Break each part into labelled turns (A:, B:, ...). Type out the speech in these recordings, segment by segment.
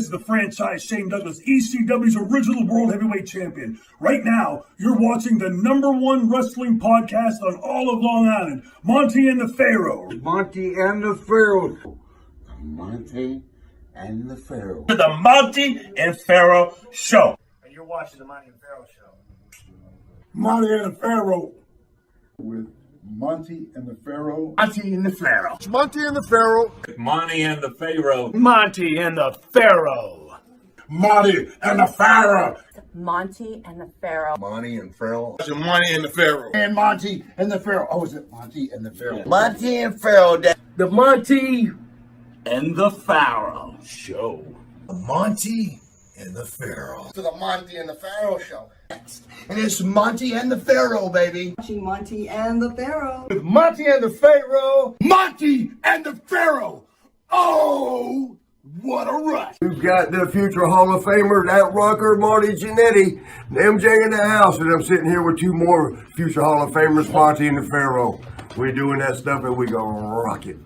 A: is the franchise Shane Douglas, ECW's original World Heavyweight Champion. Right now, you're watching the #1 wrestling podcast on all of Long Island, Monty and the Pharaoh.
B: Monty and the Pharaoh. Monty and the Pharaoh.
C: The Monty and Pharaoh Show.
D: And you're watching the Monty and Pharaoh Show.
A: Monty and the Pharaoh.
B: With Monty and the Pharaoh.
C: Monty and the Pharaoh.
B: It's Monty and the Pharaoh.
C: Monty and the Pharaoh.
D: Monty and the Pharaoh.
B: Monty and the Pharaoh.
E: Monty and the Pharaoh.
B: Monty and Pharaoh.
C: It's Monty and the Pharaoh.
B: And Monty and the Pharaoh. Oh, is it Monty and the Pharaoh?
F: Monty and Pharaoh.
C: The Monty and the Pharaoh Show.
F: Monty and the Pharaoh.
B: To the Monty and the Pharaoh Show. And it's Monty and the Pharaoh, baby.
E: Watching Monty and the Pharaoh.
B: With Monty and the Pharaoh. Monty and the Pharaoh. Oh, what a rush.
F: We've got the future Hall of Famer, that rocker, Marty Jannetty, MJ in the house, and I'm sitting here with two more future Hall of Famers, Monty and the Pharaoh. We're doing that stuff and we gonna rock it.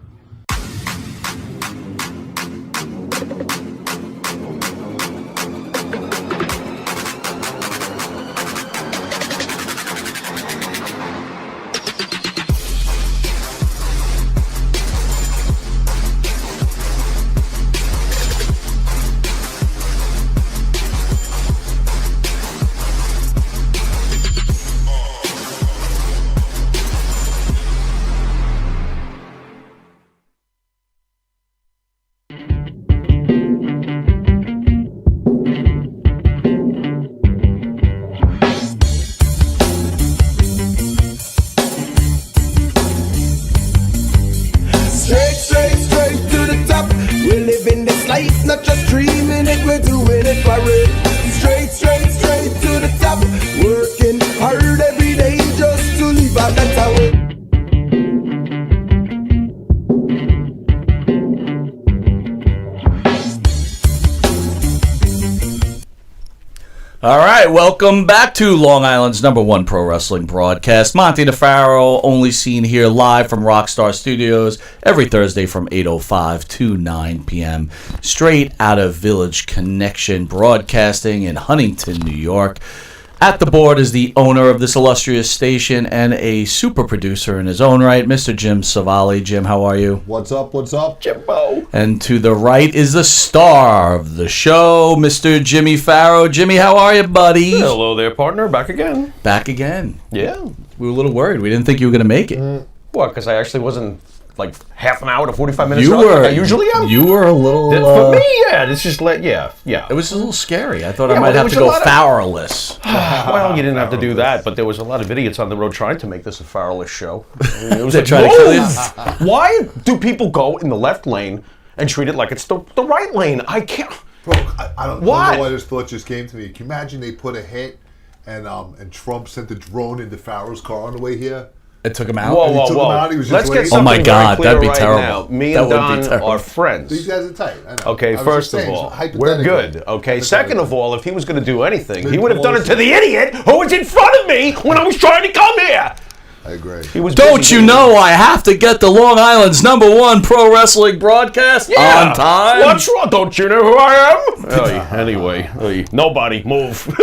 G: Not just dreaming it, we're doing it for it. Straight to the top. Working hard every day just to leave out that tower.
H: All right, welcome back to Long Island's #1 pro wrestling broadcast. Monty the Pharaoh, only seen here live from Rockstar Studios every Thursday from 8:05 to 9 p.m. Straight out of Village Connection, broadcasting in Huntington, New York. At the board is the owner of this illustrious station and a super producer in his own right, Mr. Jim Savali. Jim, how are you?
I: What's up, Jimbo?
H: And to the right is the star of the show, Mr. Jimmy Pharaoh. Jimmy, how are you, buddy?
I: Hello there, partner. Back again.
H: Back again.
I: Yeah.
H: We were a little worried. We didn't think you were going to make it.
I: What? Because I actually wasn't like half an hour to 45 minutes
H: You
I: early
H: were.
I: like I usually am.
H: You were a little.
I: For me, yeah. It's just yeah.
H: It was a little scary. I thought
I: Yeah,
H: I might
I: well,
H: have to
I: there was
H: go
I: a lot
H: Pharaoh-less.
I: Well, you didn't have to do that, but there was a lot of idiots on the road trying to make this a Pharaoh-less show. It was
H: They tried to kill you?
I: Why do people go in the left lane and treat it like it's the right lane? I can't.
J: Bro, I don't know
I: What?
J: why this thought just came to me. Can you imagine they put a hit and Trump sent the drone into Pharaoh's car on the way here?
H: It took him out?
I: Whoa,
J: And he took him out, he was just
I: Let's get
J: waiting.
I: something
H: Oh my God,
I: very clear
H: that'd be
I: right
H: terrible.
I: now. Me
H: That
I: and
H: would be
I: Don
H: terrible.
I: are friends.
J: These guys are tight. I know.
I: Okay,
J: I was
I: first
J: just
I: of
J: saying,
I: all,
J: hypothetically.
I: we're good. Okay, second of all, if he was going to do anything, he
J: Big
I: would have done it to
J: Pelosi.
I: the idiot who was in front of me when I was trying to come here.
J: I agree.
I: He was
H: Don't
I: busy
H: you
I: doing
H: know
I: it.
H: I have to get the Long Island's #1 pro wrestling broadcast on time?
I: What's wrong? Don't you know who I am? Anyway, nobody move.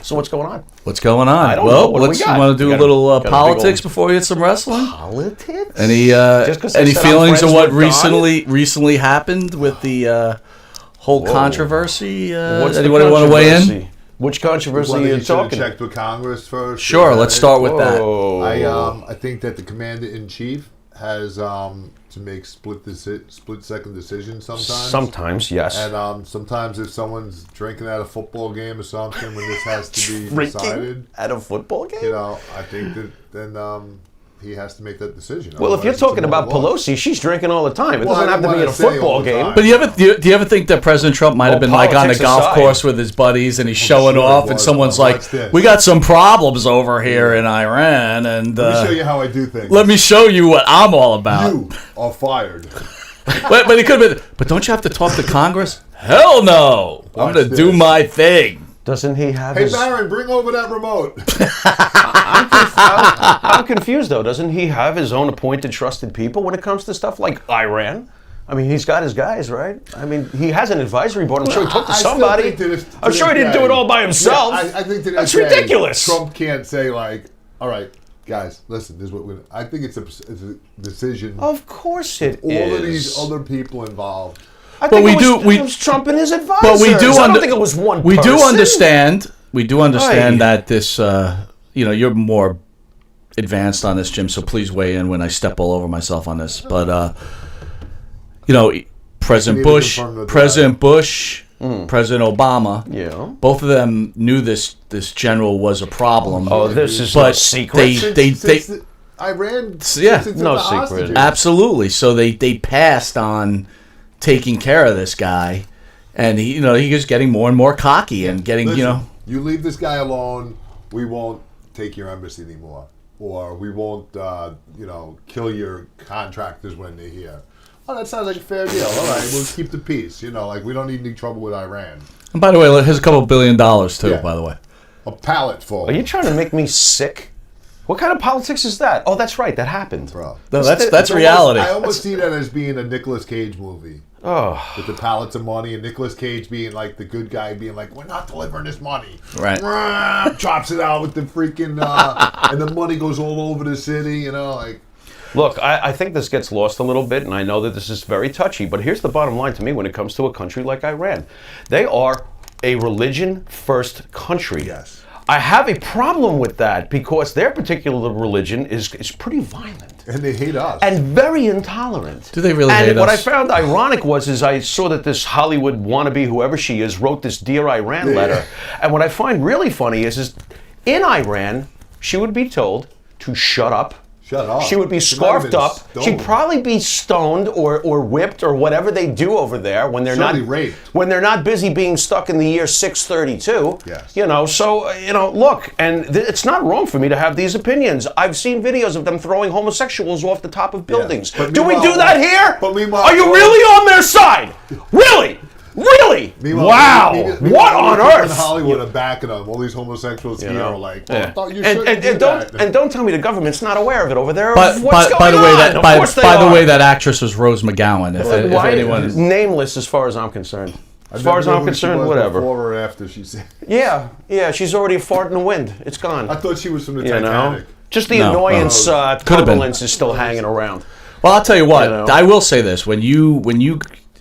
I: So what's going on?
H: What's going on?
I: I don't
H: well,
I: know. What do we
H: let's.
I: got?
H: You want to do
I: We
H: a
I: got a-
H: little
I: got a big
H: politics
I: old-
H: before we hit some wrestling?
I: Politics?
H: Any
I: Just 'cause I
H: any
I: said I'm
H: feelings of
I: friends
H: what
I: with Don?
H: recently happened with the whole controversy?
I: What's the
H: Anybody want to weigh in?
I: controversy? Which controversy
J: Whether
I: are
J: you
I: you
J: should have
I: talking?
J: checked with Congress first.
H: Sure,
J: Is that
H: let's
J: it?
H: start with that.
J: I think that the commander-in-chief has to make split-second decisions sometimes.
I: Sometimes, yes.
J: And sometimes if someone's drinking at a football game or something, when this has to be
I: Drinking
J: decided,
I: at a football game?
J: you know, I think that then he has to make that decision.
I: Well, if you're
J: Otherwise, it's a
I: talking about
J: moral law.
I: Pelosi, she's drinking all the time. It
J: Well,
I: doesn't
J: I
I: have to
J: don't
I: be in a
J: wanna say all
I: football
J: the
I: game.
J: time.
H: But do you ever think that President Trump might have been like on a
I: politics
H: golf
I: aside.
H: course with his buddies and he's showing
J: sure it
H: off, and
J: was.
H: someone's
J: Now
H: like,
J: watch this.
H: "We got some problems over here in Iran," and
J: Let me show you how I do things.
H: let me show you what I'm all about.
J: You are fired.
H: But he could have been. But don't you have to talk to Congress? Hell no! I'm
J: Watch
H: going to do
J: this.
H: my thing.
I: Doesn't he have
J: Hey,
I: his...
J: Baron, bring over that remote.
I: I'm confused, though. Doesn't he have his own appointed, trusted people when it comes to stuff like Iran? I mean, he's got his guys, right? I mean, he has an advisory board. I'm sure he talked to
J: I still
I: somebody.
J: think to this- to
I: I'm sure he
J: this
I: didn't do
J: day-
I: it all by himself.
J: Yeah, I think to this
I: That's
J: day,
I: ridiculous.
J: Trump can't say like, "All right, guys, listen. This is what we." I think it's a decision.
I: Of course it
J: all
I: is.
J: of these other people involved.
I: I
H: But
I: think
H: we
I: it
H: do-
I: was,
H: we-
I: it was Trump and his advisors.
H: But we do.
I: I don't think it was one.
H: We do
I: person.
H: understand. We do understand
I: Right.
H: that this. You're more advanced on this, Jim. So please weigh in when I step all over myself on this. But President
J: need to
H: Bush,
J: confirm the
H: President Bush, President Obama.
I: Yeah.
H: Both of them knew this general was a problem.
I: Oh, this is
H: but
I: no secret.
J: Since Iran.
H: Yeah.
J: since
I: No
J: the
I: secret.
J: hostages.
H: Absolutely. So they passed on taking care of this guy, and he was getting more and more cocky and getting
J: Listen, you leave this guy alone, we won't take your embassy anymore, or we won't kill your contractors when they're here. Oh, that sounds like a fair deal. All right, we'll keep the peace. We don't need any trouble with Iran.
H: And by the way, here's a couple $1 billion too.
J: Yeah.
H: By the way,
J: A pallet full.
I: Are you trying to make me sick? What kind of politics is that? Oh, that's right. That happened.
J: Bro.
H: no, that's
J: It's
H: reality.
J: I almost see that as being a Nicolas Cage movie.
I: Oh.
J: With the pallets of money and Nicolas Cage being like the good guy, being like, we're not delivering this money.
H: Right.
J: Drops it out with the freaking, and the money goes all over the city,
I: Look, I think this gets lost a little bit, and I know that this is very touchy, but here's the bottom line to me when it comes to a country like Iran. They are a religion-first country.
J: Yes.
I: I have a problem with that because their particular religion is pretty violent.
J: And they hate us.
I: And very intolerant.
H: Do they really
I: and
H: hate
I: what
H: us?
I: I found ironic is I saw that this Hollywood wannabe, whoever she is, wrote this Dear Iran letter. And what I find really funny is in Iran, she would be told to shut up.
J: Shut up.
I: She would be
J: She might have
I: scarfed
J: been
I: up.
J: stoned.
I: She'd probably be stoned or whipped or whatever they do over there when they're
J: Certainly
I: not
J: raped.
I: when they're not busy being stuck in the year 632.
J: Yes.
I: Look, and it's not wrong for me to have these opinions. I've seen videos of them throwing homosexuals off the top of buildings.
J: But
I: Do we do
J: meanwhile-
I: that here?
J: but meanwhile-
I: Are you really on their side? Really? Really?
J: Meanwhile,
I: Wow.
J: meanwhile,
I: What on
J: people in
I: earth?
J: Hollywood are backing them. All these homosexuals here are like, well, I thought you
I: and,
J: shouldn't
I: and
J: do
I: don't
J: that.
I: and don't tell me the government's not aware of it over there.
H: But
I: What's
H: by
I: going
H: the way,
I: on?
H: that
I: Of
H: by,
I: course they
H: by the
I: are.
H: way, that actress was Rose McGowan. If
I: Why-
H: anyone,
I: nameless as far as I'm concerned.
J: I
I: As far as
J: never
I: I'm
J: knew who she
I: concerned,
J: was
I: whatever.
J: Before or after she said.
I: Yeah, she's already a fart in the wind. It's gone.
J: I thought she was from the
I: You know,
J: Titanic.
I: just the
H: No.
I: annoyance,
H: Could've been.
I: turbulence is still hanging around.
H: well, I'll tell you what.
I: You know.
H: I will say this: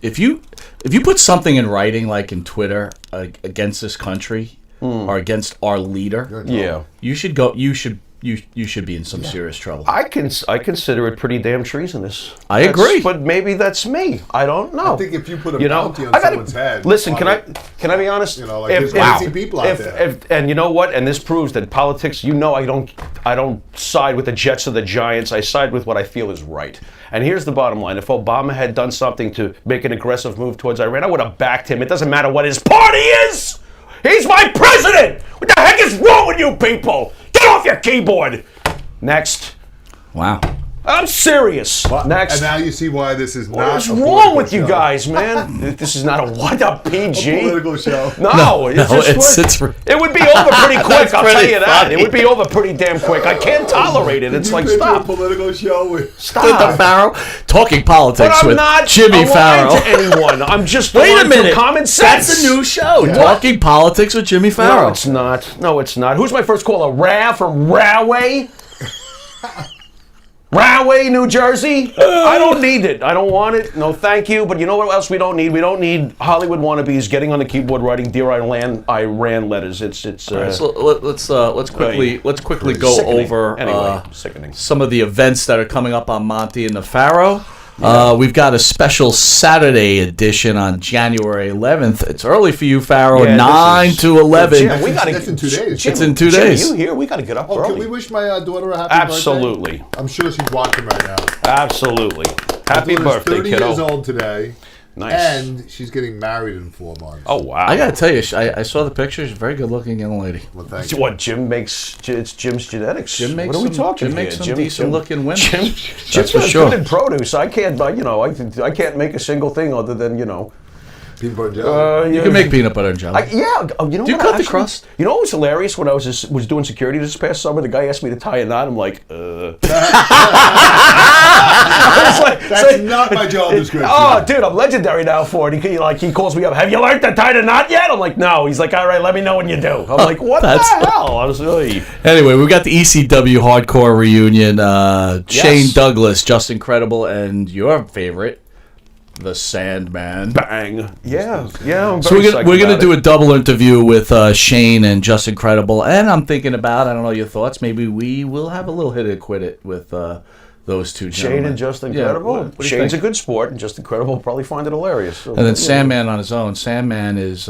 H: if you put something in writing, like in Twitter, against this country or against our leader,
I: Yeah.
H: you should go. You should be in some serious trouble.
I: I consider it pretty damn treasonous.
H: I agree.
I: But maybe that's me. I don't know.
J: I think if you put a bounty on
I: I gotta-
J: someone's head,
I: Listen,
J: on
I: can I
J: it,
I: be honest?
J: there's crazy people out there.
I: And you know what? And this proves that politics. I don't side with the Jets or the Giants. I side with what I feel is right. And here's the bottom line: if Obama had done something to make an aggressive move towards Iran, I would have backed him. It doesn't matter what his party is. He's my president. What the heck is wrong with you people? Get off your keyboard. Next.
H: Wow.
I: I'm serious. Next.
J: And now you see why this is not
I: What's
J: a
I: wrong
J: political
I: with you
J: show.
I: guys, man? This is not a PG.
J: A political show.
I: No, it's it would be over pretty quick. I'll tell you that.
H: funny.
I: It would be over pretty damn quick. I can't tolerate it. It's
J: You
I: like
J: picture
I: stop.
J: a political show with
H: The Farrow talking politics
I: But I'm
H: with
I: not
H: Jimmy Farrow.
I: aligned to anyone. I'm just
H: Wait a
I: aligned to
H: minute.
I: common sense.
H: That's a new show.
I: Yeah.
H: Talking politics with Jimmy Farrow.
I: No, it's not. No, it's not. Who's my first caller? Ra from Rahway? Rahway, New Jersey? I don't need it. I don't want it. No, thank you. But you know what else we don't need? We don't need Hollywood wannabes getting on the keyboard writing "Dear Iran" letters. It's.
H: All right, so let's quickly go
I: Sickening.
H: over
I: Anyway, sickening.
H: some of the events that are coming up on Monty and the Pharaoh. We've got a special Saturday edition on January 11th. It's early for you, Pharaoh.
I: Yeah,
H: 9 to 11.
I: Jim, we gotta,
J: That's in 2 days.
I: Jim,
H: It's in 2
I: Jim,
H: days.
I: you here? We got to get up
J: Oh,
I: early.
J: can we wish my daughter a happy
I: Absolutely.
J: birthday? I'm sure she's watching right now.
I: Absolutely. Happy
J: My daughter's
I: birthday,
J: 30
I: kiddo.
J: years old today.
I: Nice.
J: And she's getting married in 4 months.
I: Oh, wow.
H: I gotta tell you, I saw the picture. She's a very good-looking young lady.
J: Well, thank you.
I: What Jim makes? It's Jim's genetics.
H: Jim makes
I: what are we
H: some-
I: talking
H: Jim makes
I: here?
H: some decent-looking women.
I: Jim's
H: That's for
I: not
H: sure.
I: good in produce. I can't. I can't make a single thing other than
J: Peanut butter and jelly.
H: You can make peanut butter and jelly.
I: Yeah. Oh, you know
H: Do you
I: what?
H: cut the crust?
I: You know what was hilarious? When I was doing security this past summer, the guy asked me to tie a knot. I'm like,
J: That's not my job description.
I: Oh, dude, I'm legendary now for it. He calls me up. Have you learned to tie the knot yet? I'm like, no. He's like, all right, let me know when you do. I'm like, what the hell? I was really...
H: Anyway, we got the ECW Hardcore reunion. Shane Douglas, Just Incredible, and your favorite, the Sandman.
I: Bang. Yeah. I'm
H: So
I: very
H: we're gonna do a double interview with Shane and Just Incredible, and I'm thinking about, I don't know your thoughts, maybe we will have a little hit or quit it with those two
I: Shane
H: gentlemen.
I: and Just Incredible.
H: What do you
I: Shane's
H: think?
I: a good sport, and Just Incredible will probably find it hilarious. So,
H: And then Sandman on his own. Sandman's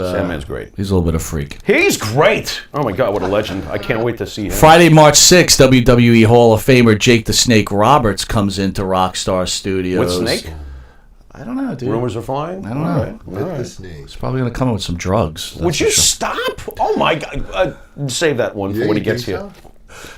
I: great.
H: He's a little bit of a freak.
I: He's great. Oh my God, what a legend! I can't wait to see him.
H: Friday, March 6th, WWE Hall of Famer Jake the Snake Roberts comes into Rockstar Studios.
I: With Snake?
H: I don't know, dude.
I: Rumors are flying?
H: I don't know.
J: With the snake.
H: He's probably going to come in with some drugs.
I: Would you stop? Oh my God. Save that one for when he gets here.
J: So?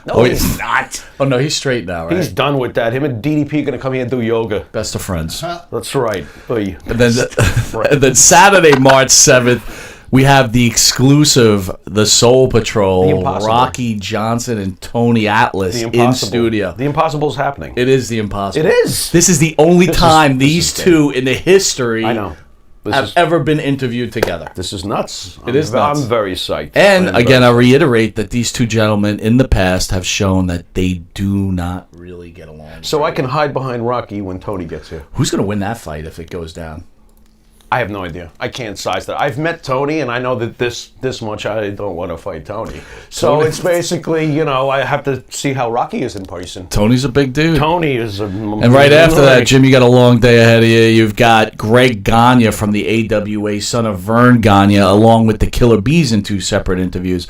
I: No, he's not.
H: Oh, no, he's straight now, right?
I: He's done with that. Him and DDP are going to come here and do yoga.
H: Best of friends.
I: That's right. Oy.
H: And then Saturday, March 7th, we have the exclusive, the Soul Patrol,
I: The Impossible.
H: Rocky Johnson and Tony Atlas in studio.
I: The Impossible's happening.
H: It is the Impossible.
I: It is.
H: This is the only time these two in the history
I: I know.
H: have ever been interviewed together.
I: This is nuts.
H: It is nuts.
I: I'm very psyched.
H: And again, I reiterate that these two gentlemen in the past have shown that they do not really get along.
I: So I can hide behind Rocky when Tony gets here.
H: Who's going to win that fight if it goes down?
I: I have no idea. I can't size that. I've met Tony, and I know that this much I don't want to fight Tony. So it's basically, I have to see how Rocky is in person.
H: Tony's a big dude.
I: Tony is a...
H: And right after that, Jim, you got a long day ahead of you. You've got Greg Gagne from the AWA, son of Vern Gagne, along with the Killer Bees in two separate interviews.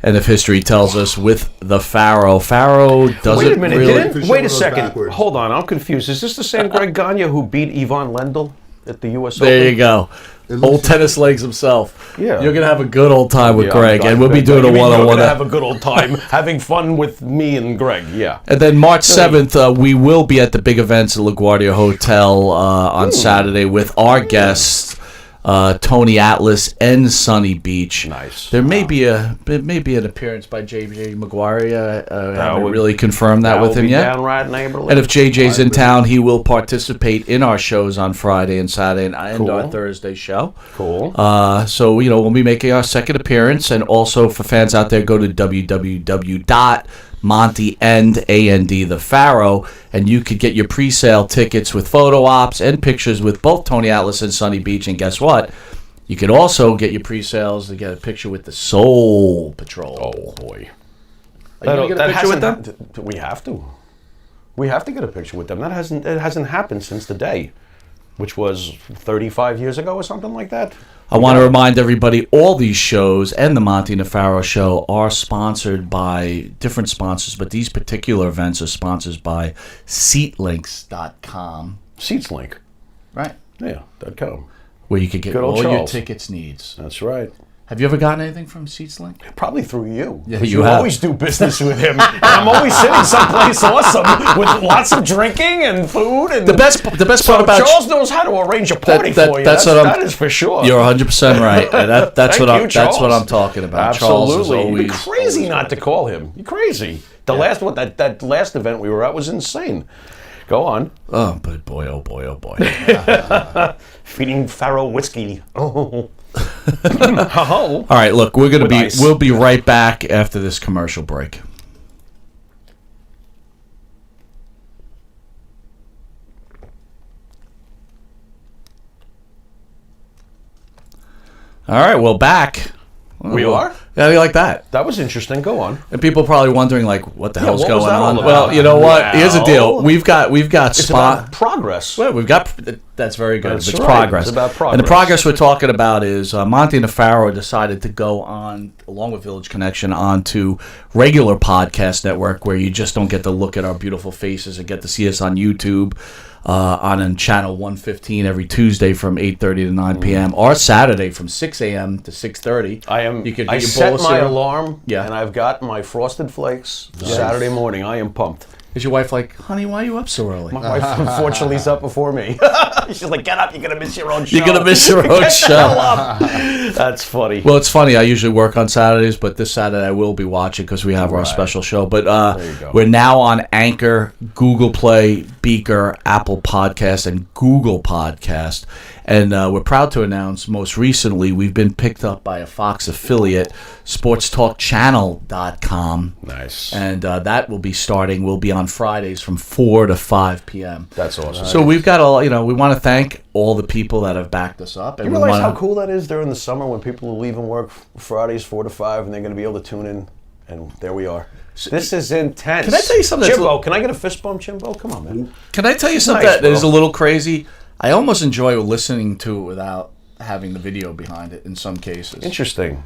H: And if history tells us, with the Pharaoh doesn't
I: Wait a minute,
H: really...
I: Wait a second. Hold on, I'm confused. Is this the same Greg Gagne who beat Yvonne Lendl at the U.S. Open?
H: There you go. Old tennis legs himself.
I: Yeah.
H: You're going to have a good old time with Greg, and we'll be doing a one-on-one.
I: You're going to have a good old time having fun with me and Greg, yeah.
H: And then March 7th, we will be at the big events at LaGuardia Hotel on Saturday with our guests, Tony Atlas and Sunny Beach.
I: Nice.
H: There may be an appearance by JJ Maguire. I haven't really confirmed that with him yet.
I: Downright neighborly.
H: And if JJ's in town, he will participate in our shows on Friday and Saturday and our Thursday show.
I: Cool.
H: So, we'll be making our second appearance. And also for fans out there, go to www.Monty and A-N-D the Pharaoh, and you could get your pre-sale tickets with photo ops and pictures with both Tony Atlas and Sunny Beach. And guess what? You could also get your pre-sales to get a picture with the Soul Patrol.
I: Oh, boy.
H: Are you going to get a picture with them?
I: We have to. We have to get a picture with them. It hasn't happened since the day, which was 35 years ago or something like that.
H: I want to remind everybody, all these shows and the Monty and the Pharaoh show are sponsored by different sponsors, but these particular events are sponsored by Seatlinks.com.
I: SeatsLink.
H: Right.
I: Yeah, .com.
H: Where you can get
I: Good old
H: all your
I: Charles.
H: tickets needs.
I: That's right.
H: Have you ever gotten anything from SeatsLink?
I: Probably through you.
H: Yeah,
I: you
H: you have.
I: always do business with him. And I'm always sitting someplace awesome with lots of drinking and food. And
H: The best part about
I: Charles knows how to arrange a party for you. That is for sure.
H: You're 100% right. And that's
I: Thank
H: what
I: you,
H: that's what
I: Charles.
H: I'm talking about.
I: Absolutely.
H: Charles is always
I: You'd be crazy not to call him. You're crazy. That last event we were at was insane. Go on.
H: Oh, but boy, oh boy, oh boy.
I: Feeding Pharaoh whiskey. Oh.
H: All right, look, we'll be right back after this commercial break. All right, well, back.
I: We are?
H: Yeah, you like that?
I: That was interesting. Go on.
H: And people probably wondering, like, what the hell's
I: what was
H: going
I: that all
H: on?
I: about?
H: Well, you know what? Here's the deal.
I: Well,
H: We've got
I: It's about progress.
H: Well, we've got. That's very good.
I: That's
H: It's
I: right.
H: progress.
I: It's about progress.
H: And the progress we're talking about is Monty and the Pharaoh decided to go on, along with Village Connection, onto regular podcast network where you just don't get to look at our beautiful faces and get to see us on YouTube. On channel 115 every Tuesday from 8:30 to 9 p.m. or Saturday from 6 a.m. to 6:30.
I: I set my alarm,
H: Yeah.
I: and I've got my Frosted Flakes Saturday morning. I am pumped.
H: Is your wife like, honey, why are you up so early?
I: My wife, unfortunately, is up before me. She's like, get up, you're going to miss your own show.
H: You're going to miss your own
I: Get the
H: show.
I: hell up. That's funny.
H: Well, it's funny. I usually work on Saturdays, but this Saturday I will be watching because we have our special show. But
I: There you go.
H: we're now on Anchor, Google Play, Beaker, Apple Podcast, and Google Podcast. And we're proud to announce most recently we've been picked up by a Fox affiliate, sportstalkchannel.com.
I: Nice.
H: And that will be starting. We'll be on Fridays from 4 to 5 p.m.
I: That's awesome.
H: So we've got all, we want to thank all the people that have backed us up. And
I: You
H: we
I: realize
H: wanna-
I: how cool that is during the summer when people are leaving work Fridays 4 to 5 and they're going to be able to tune in, and there we are. This is intense.
H: Can I tell you something that's
I: Jimbo, can I get a fist bump, Jimbo? Come on, man.
H: Can I tell you something
I: Nice,
H: that is
I: bro.
H: a little crazy? I almost enjoy listening to it without having the video behind it in some cases.
I: Interesting.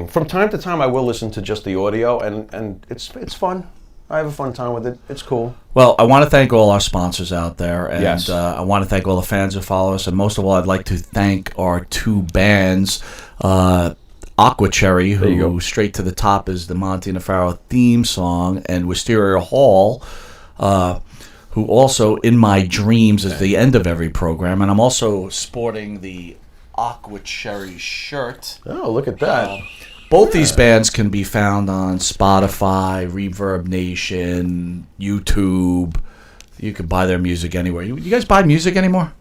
I: From time to time, I will listen to just the audio, and it's fun. I have a fun time with it. It's cool.
H: Well, I want to thank all our sponsors out there, and
I: Yes.
H: I want to thank all the fans who follow us, and most of all, I'd like to thank our two bands, Aqua Cherry,
I: you
H: who
I: go.
H: Straight to the Top is the Monty and the Pharaoh theme song, and Wisteria Hall, who also In My Dreams is the end of every program, and I'm also sporting the Aqua Cherry shirt.
I: Oh, look at that.
H: Both these bands can be found on Spotify, Reverb Nation, YouTube. You can buy their music anywhere. You guys buy music anymore?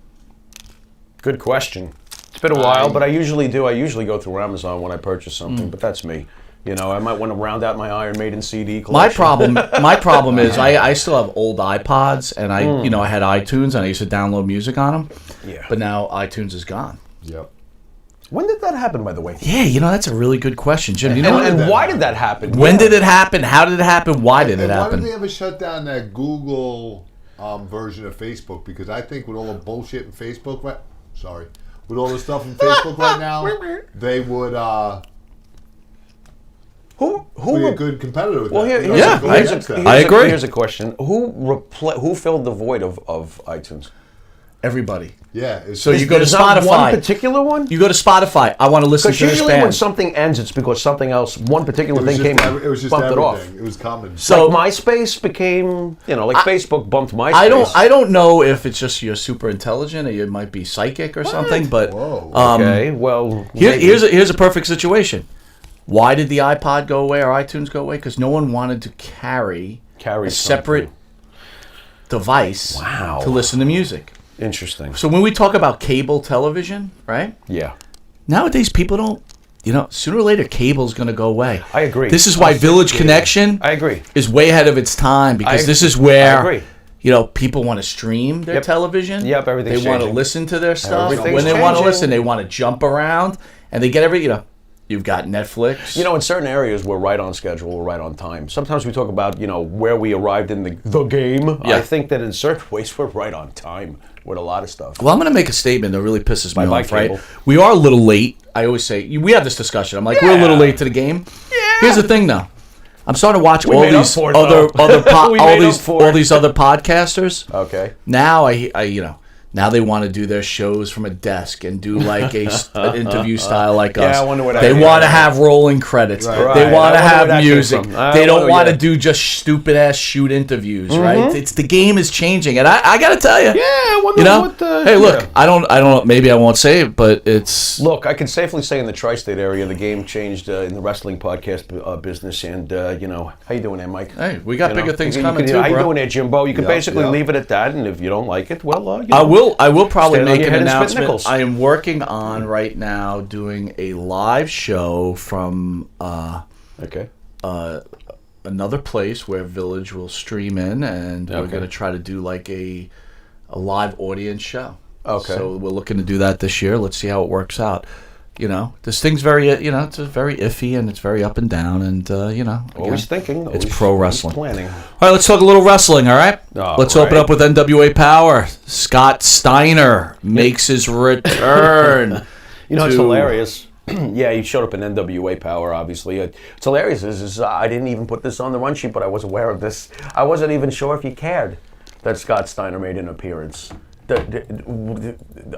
I: Good question. It's been a while, but I usually do. I usually go through Amazon when I purchase something, but that's me. You know, I might want to round out my Iron Maiden CD collection.
H: My problem is I still have old iPods, and I had iTunes, and I used to download music on them.
I: Yeah.
H: But now iTunes is gone.
J: Yep.
I: When did that happen, by the way?
H: Yeah, that's a really good question, Jim. You know,
I: And why did that happen?
H: when did it happen? How did it happen? Why did it
J: And why
H: happen?
J: did they ever shut down that Google version of Facebook? Because I think with all the bullshit in Facebook, with all the stuff in Facebook right now, they would
I: Who
J: be a good competitor with
I: Well,
J: that.
I: here's
H: Yeah,
I: a,
H: I-
I: here's a-
H: I agree.
I: Here's a question: Who filled the void of iTunes?
H: Everybody.
J: Yeah.
H: So you go to
I: There's not
H: Spotify.
I: one particular one.
H: You go to Spotify. I want to listen
I: Because
H: to this
I: usually when
H: band.
I: something ends, it's because something else, one particular
J: It was
I: thing
J: just,
I: came
J: it was just
I: bumped it off.
J: everything. It was common.
H: So
I: Like MySpace became, Facebook bumped MySpace.
H: I don't know if it's just you're super intelligent or you might be psychic or something, but
J: Whoa.
I: Okay, well,
H: here's a perfect situation. Why did the iPod go away or iTunes go away? Because no one wanted to carry
I: Carry
H: a separate device
I: Wow.
H: to listen to music.
I: Interesting.
H: So when we talk about cable television, right?
I: Yeah.
H: Nowadays people don't. Sooner or later cable's going to go away.
I: I agree.
H: This is why Village Connection
I: I agree.
H: is way ahead of its time because
I: I
H: this is
I: agree.
H: where
I: I agree.
H: people want to stream their
I: Yep.
H: television.
I: Yep, everything's
H: They want to
I: changing.
H: listen to their stuff.
I: Everything's
H: When they want to
I: changing.
H: listen, they want to jump around, and they get you've got Netflix.
I: In certain areas, we're right on schedule, we're right on time. Sometimes we talk about, where we arrived in the game.
H: Yeah.
I: I think that in certain ways, we're right on time with a lot of stuff.
H: Well, I'm going to make a statement that really pisses me
I: Bye-bye,
H: off, right?
I: cable.
H: We are a little late. I always say, we have this discussion. I'm like, we're a little late to the game. Yeah. Here's the thing, though. I'm starting to watch all
I: made up
H: these
I: for it,
H: other
I: though. We made up for
H: all
I: it.
H: these other podcasters.
I: Okay.
H: Now now they want to do their shows from a desk and do like an interview style like
I: Yeah,
H: us.
I: I wonder where that
H: they
I: came
H: want to
I: from.
H: have rolling credits.
J: Right.
H: They
I: Right.
H: want
I: I
H: to
I: wonder where
H: have
I: that came
H: music.
I: from. I
H: They don't
I: wonder-
H: want to
I: yeah.
H: do just stupid ass shoot interviews,
I: Mm-hmm.
H: right? It's the game is changing, and I got to tell you,
I: Yeah, I wonder what the...
H: hey, look,
I: yeah.
H: I don't. Maybe I won't say it, but it's
I: Look, I can safely say in the tri-state area, the game changed in the wrestling podcast business, and how you doing there, Mike?
H: Hey, we got bigger things
I: You
H: coming
I: can-
H: too,
I: How you
H: bro.
I: doing there, Jimbo? You can
J: Yep,
I: basically
J: yep.
I: leave it at that, and if you don't like it, well,
H: I will probably
I: stand on
H: make
I: your
H: an
I: head and spit
H: announcement.
I: nickels.
H: I am working on right now doing a live show from
I: Okay.
H: another place where Village will stream in, and we're
I: Okay.
H: going to try to do like a live audience show.
I: Okay.
H: So we're looking to do that this year. Let's see how it works out. This thing's very, it's very iffy and it's very up and down, and
I: Always
H: again,
I: thinking.
H: it's
I: always-
H: pro
I: always
H: wrestling.
I: Planning.
H: All right, let's talk a little wrestling, all right?
I: All
H: Let's open
I: right.
H: up with NWA Power. Scott Steiner makes his return.
I: It's
H: to-
I: hilarious. Yeah, he showed up in NWA Power, obviously. It's hilarious. I didn't even put this on the run sheet, but I was aware of this. I wasn't even sure if you cared that Scott Steiner made an appearance.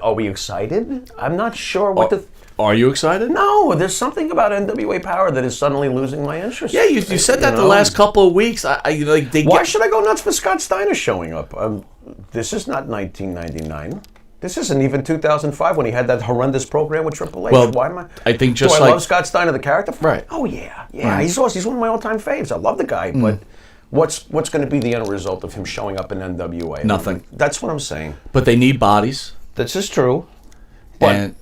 I: Are we excited? I'm not sure what to...
H: Are you excited?
I: No, there's something about NWA Power that is suddenly losing my interest.
H: Yeah, you said that the last couple of weeks.
I: Why should I go nuts for Scott Steiner showing up? This is not 1999. This isn't even 2005 when he had that horrendous program with Triple H.
H: Well,
I: why am I?
H: I think just
I: do I love Scott Steiner the character?
H: Right.
I: Oh yeah.
H: Right.
I: He's awesome. He's one of my all-time faves. I love the guy, but what's going to be the end result of him showing up in NWA?
H: Nothing.
I: That's what I'm saying.
H: But they need bodies.
I: This is true. But
H: And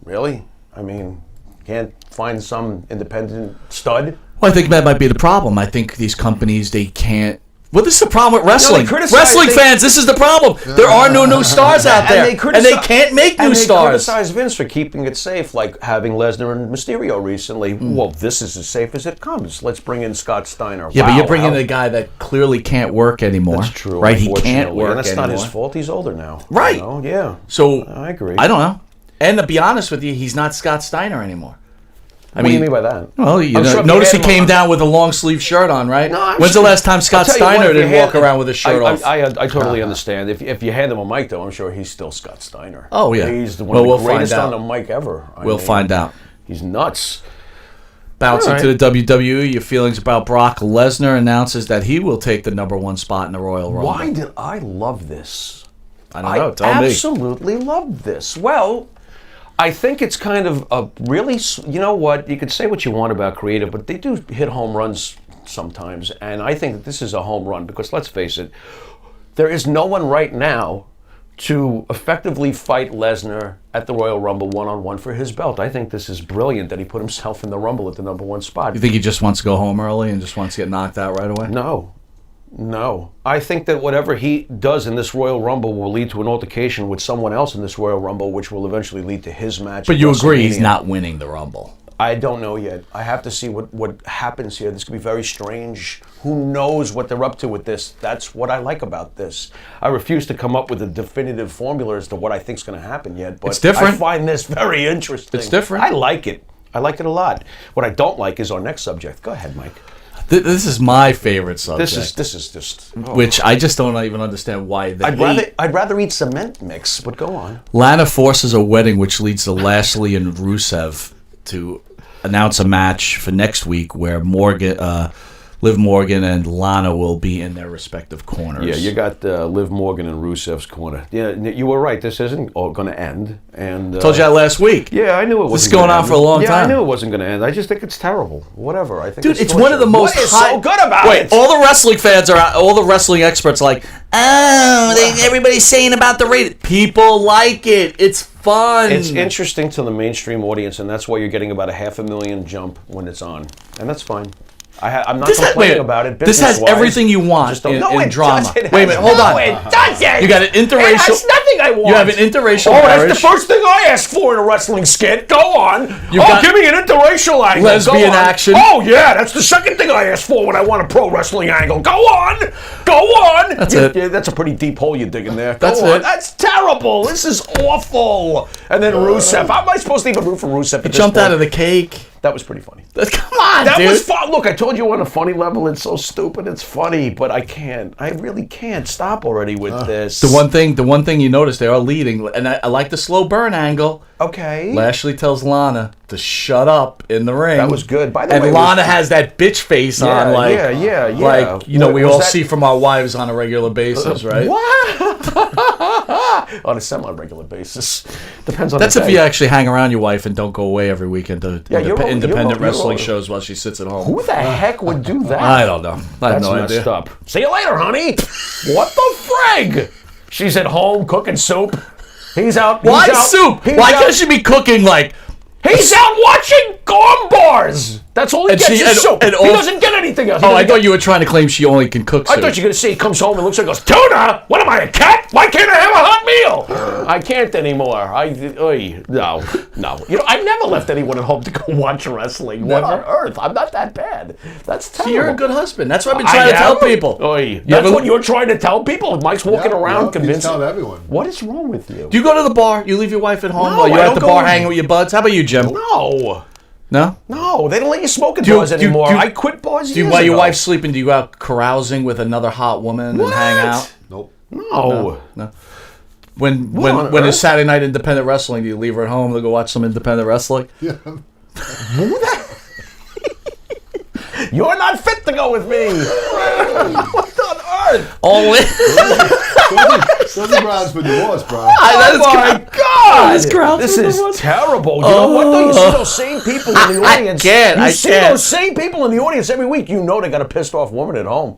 I: really, I mean, can't find some independent stud.
H: well, I think that might be the problem. I think these companies, they can't. Well, this is the problem with wrestling. Wrestling fans, this is the problem. There are no new stars out there, and they can't make new stars.
I: They criticize Vince for keeping it safe, like having Lesnar and Mysterio recently. Well, this is as safe as it comes. Let's bring in Scott Steiner.
H: Yeah, but you're bringing in a guy that clearly can't work anymore.
I: That's true,
H: right? He can't work
I: and that's
H: anymore.
I: not his fault. He's older now.
H: Right.
I: You know? Yeah.
H: So
I: I agree.
H: I don't know. And to be honest with you, he's not Scott Steiner anymore.
I: What do you mean by that?
H: Well, notice he came down with a long sleeve shirt on, right?
I: No,
H: When's the last time Scott Steiner didn't walk around with his shirt off?
I: I totally understand. If you hand him a mic, though, I'm sure he's still Scott Steiner.
H: Oh, yeah.
I: He's one of the greatest on the mic ever.
H: We'll find out.
I: He's nuts.
H: Bouncing to the WWE, your feelings about Brock Lesnar announces that he will take the #1 spot in the Royal Rumble.
I: Why did I love this?
H: I don't know. Tell
I: I
H: me.
I: absolutely loved this. Well, I think it's kind of a really, you know what, you could say what you want about creative, but they do hit home runs sometimes, and I think this is a home run because let's face it, there is no one right now to effectively fight Lesnar at the Royal Rumble one-on-one for his belt. I think this is brilliant that he put himself in the Rumble at the #1 spot.
H: You think he just wants to go home early and just wants to get knocked out right away?
I: No. I think that whatever he does in this Royal Rumble will lead to an altercation with someone else in this Royal Rumble, which will eventually lead to his match.
H: But you agree he's not winning the Rumble?
I: I don't know yet. I have to see what happens here. This could be very strange. Who knows what they're up to with this? That's what I like about this. I refuse to come up with a definitive formula as to what I think is going to happen yet, but
H: it's different.
I: I find this very interesting.
H: It's different.
I: I like it. I like it a lot. What I don't like is our next subject. Go ahead, Mike.
H: This is my favorite subject.
I: This is just
H: which I just don't even understand why they
I: I'd rather eat cement mix, but go on.
H: Lana forces a wedding, which leads to Lashley and Rusev to announce a match for next week where Liv Morgan and Lana will be in their respective corners.
I: Yeah, you got Liv Morgan and Rusev's corner. Yeah, you were right. This isn't going to end. And
H: told you that last week.
I: Yeah, I knew it wasn't.
H: This is going on for a long time.
I: Yeah, I knew it wasn't going to end. I just think it's terrible. Whatever. I think.
H: Dude, it's one of the most.
I: What is so good about it?
H: All the wrestling fans are out. All the wrestling experts are like, everybody's saying about the rating. People like it. It's fun.
I: It's interesting to the mainstream audience, and that's why you're getting about a 500,000 jump when it's on, and that's fine. I'm not complaining about it.
H: This has everything you want in drama. Wait a minute, hold on.
I: No, it doesn't.
H: You got an interracial.
I: It has nothing I want.
H: You have an interracial.
I: Oh,
H: marriage.
I: that's the first thing I ask for in a wrestling skit. Go on. Give me an interracial angle.
H: Lesbian action.
I: Oh yeah, that's the second thing I ask for when I want a pro wrestling angle. Go on.
H: That's it.
I: Yeah, that's a pretty deep hole you dig in there.
H: That's
I: Go on.
H: it.
I: That's terrible. This is awful. And then Rusev. How am I supposed to even root for Rusev?
H: He jumped out of the cake.
I: That was pretty funny.
H: Come on,
I: that
H: dude.
I: was fun. Look, I told you on a funny level, it's so stupid, it's funny, but I can't. I really can't stop already with this.
H: The one thing you notice, they are leading, and I like the slow burn angle.
I: Okay.
H: Lashley tells Lana to shut up in the ring.
I: That was good. By the
H: way,
I: way,
H: Lana has that bitch face on, like, like we all see from our wives on a regular basis, right?
I: What? On a semi-regular basis. Depends on
H: That's
I: the
H: if
I: day.
H: you actually hang around your wife and don't go away every weekend to independent
I: you're
H: wrestling
I: right.
H: shows while she sits at home.
I: Who the heck would do that?
H: I don't know. I have no
I: That's
H: idea.
I: messed up. See you later, honey. What the frig? She's at home cooking soup. He's out.
H: Why soup? Why can't she be cooking like?
I: He's out watching Gone Bars. That's all he gets is soup. He doesn't get anything else.
H: I thought you were trying to claim she only can cook soup.
I: I thought you were going to say he comes home and looks like he goes, tuna? What am I, a cat? Why can't I have a hot meal? I can't anymore. No. You know, I've never left anyone at home to go watch wrestling. What on earth? I'm not that bad. That's terrible.
H: You're a good husband. That's what I've been trying to tell people.
I: That's what you're trying to tell people? Mike's walking around convinced.
J: Tell everyone.
I: What is wrong with you?
H: Do you go to the bar? You leave your wife at home
I: No,
H: while you're
I: I
H: at
I: don't
H: the
I: go
H: bar
I: in-
H: hanging with your buds? How about you, Jim?
I: No.
H: No?
I: They don't let you smoke in
H: Do you-
I: bars
H: do you-
I: anymore.
H: do you-
I: I quit bars years
H: While your
I: ago.
H: wife's sleeping, do you go out carousing with another hot woman and hang out?
J: Nope.
I: No.
H: No. when
I: on
H: it's
I: earth?
H: Saturday night independent wrestling, do you leave her at home to go watch some independent wrestling?
J: Yeah.
I: You're not fit to go with me. What on earth?
H: Always.
J: Those are grounds for divorce, bro.
I: Oh my God!
H: This
I: This is terrible. You know what? Though you see those same people in the audience.
H: I can't.
I: Those same people in the audience every week. You know they got a pissed off woman at home.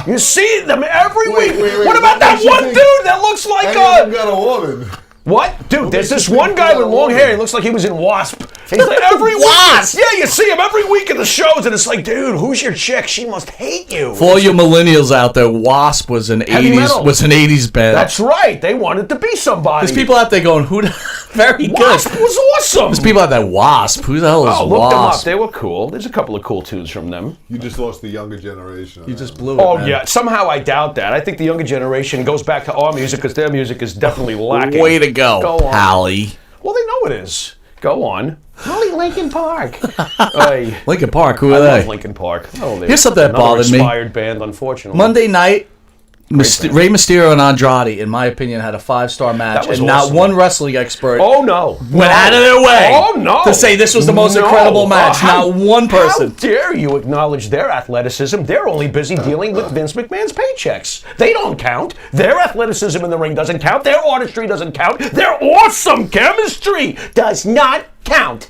I: You see them every week.
J: wait,
I: What about that
J: makes you
I: one
J: think
I: dude that looks like
J: Any of them got a woman.
I: What? Dude, there's
J: makes
I: this
J: you think
I: one guy
J: you got
I: with
J: a
I: long
J: woman?
I: hair. He looks like he was in Wasp. He's like every week. Yeah, you see him every week in the shows, and it's like, dude, who's your chick? She must hate you.
H: For all you millennials out there, Wasp was an
I: Heavy metal.
H: 80s band.
I: That's right. They wanted to be somebody.
H: There's people out there going, "Who?" Very good.
I: Wasp was awesome.
H: There's people out there. Wasp. Who the hell is
I: Oh, look them up.
H: Wasp?
I: They were cool. There's a couple of cool tunes from them.
J: You just lost the younger generation.
H: You just blew it.
I: Oh,
H: man.
I: yeah. Somehow I doubt that. I think the younger generation goes back to our music because their music is definitely lacking.
H: Way to go,
I: Go on.
H: Pally.
I: Well, they know it is. Go on. Holly Lincoln Park. Hey,
H: Lincoln Park. Who
I: I
H: are
I: love
H: they?
I: Lincoln Park. Oh,
H: Here's something that
I: another
H: bothered me.
I: Inspired band, unfortunately.
H: Monday night, Rey Mysterio and Andrade, in my opinion, had a 5-star match,
I: That was
H: and
I: awesome.
H: not one wrestling expert
I: Oh, no.
H: went out of their way
I: Oh, no.
H: to say this was the most
I: No.
H: incredible match.
I: How-
H: Not one person.
I: How dare you acknowledge their athleticism? They're only busy dealing with Vince McMahon's paychecks. They don't count. Their athleticism in the ring doesn't count. Their artistry doesn't count. Their awesome chemistry does not count.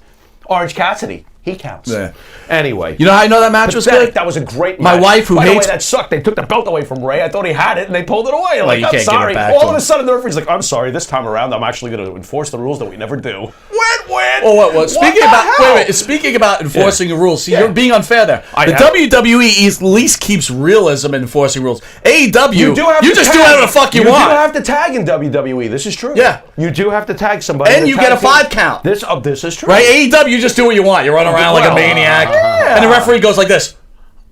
I: Orange Cassidy, he counts.
H: Yeah.
I: Anyway.
H: You know how I know that match was
I: Pathetic.
H: good?
I: That was a great
H: My
I: match.
H: wife, who
I: By
H: hates-
I: the way, that sucked. They took the belt away from Ray. I thought he had it, and they pulled it away. Like,
H: you
I: I'm
H: can't give it
I: sorry.
H: back
I: All
H: to
I: of
H: him.
I: a sudden, the referee's like, I'm sorry, this time around, I'm actually going to enforce the rules that we never do. Win!
H: Oh, what? Speaking
I: the
H: about
I: hell?
H: wait, speaking about enforcing the rules, see,
I: Yeah.
H: you're being unfair there.
I: I
H: The
I: am.
H: WWE at least keeps realism in enforcing rules. AEW, you just do
I: tag.
H: whatever the fuck you want.
I: You do have to tag in WWE. This is true.
H: Yeah.
I: You do have to tag somebody.
H: And
I: in
H: you
I: tag
H: get a
I: team.
H: 5 count.
I: This is true.
H: Right? AEW, you just do what you want. You run around like a
I: Well,
H: maniac.
I: yeah.
H: And the referee goes like this.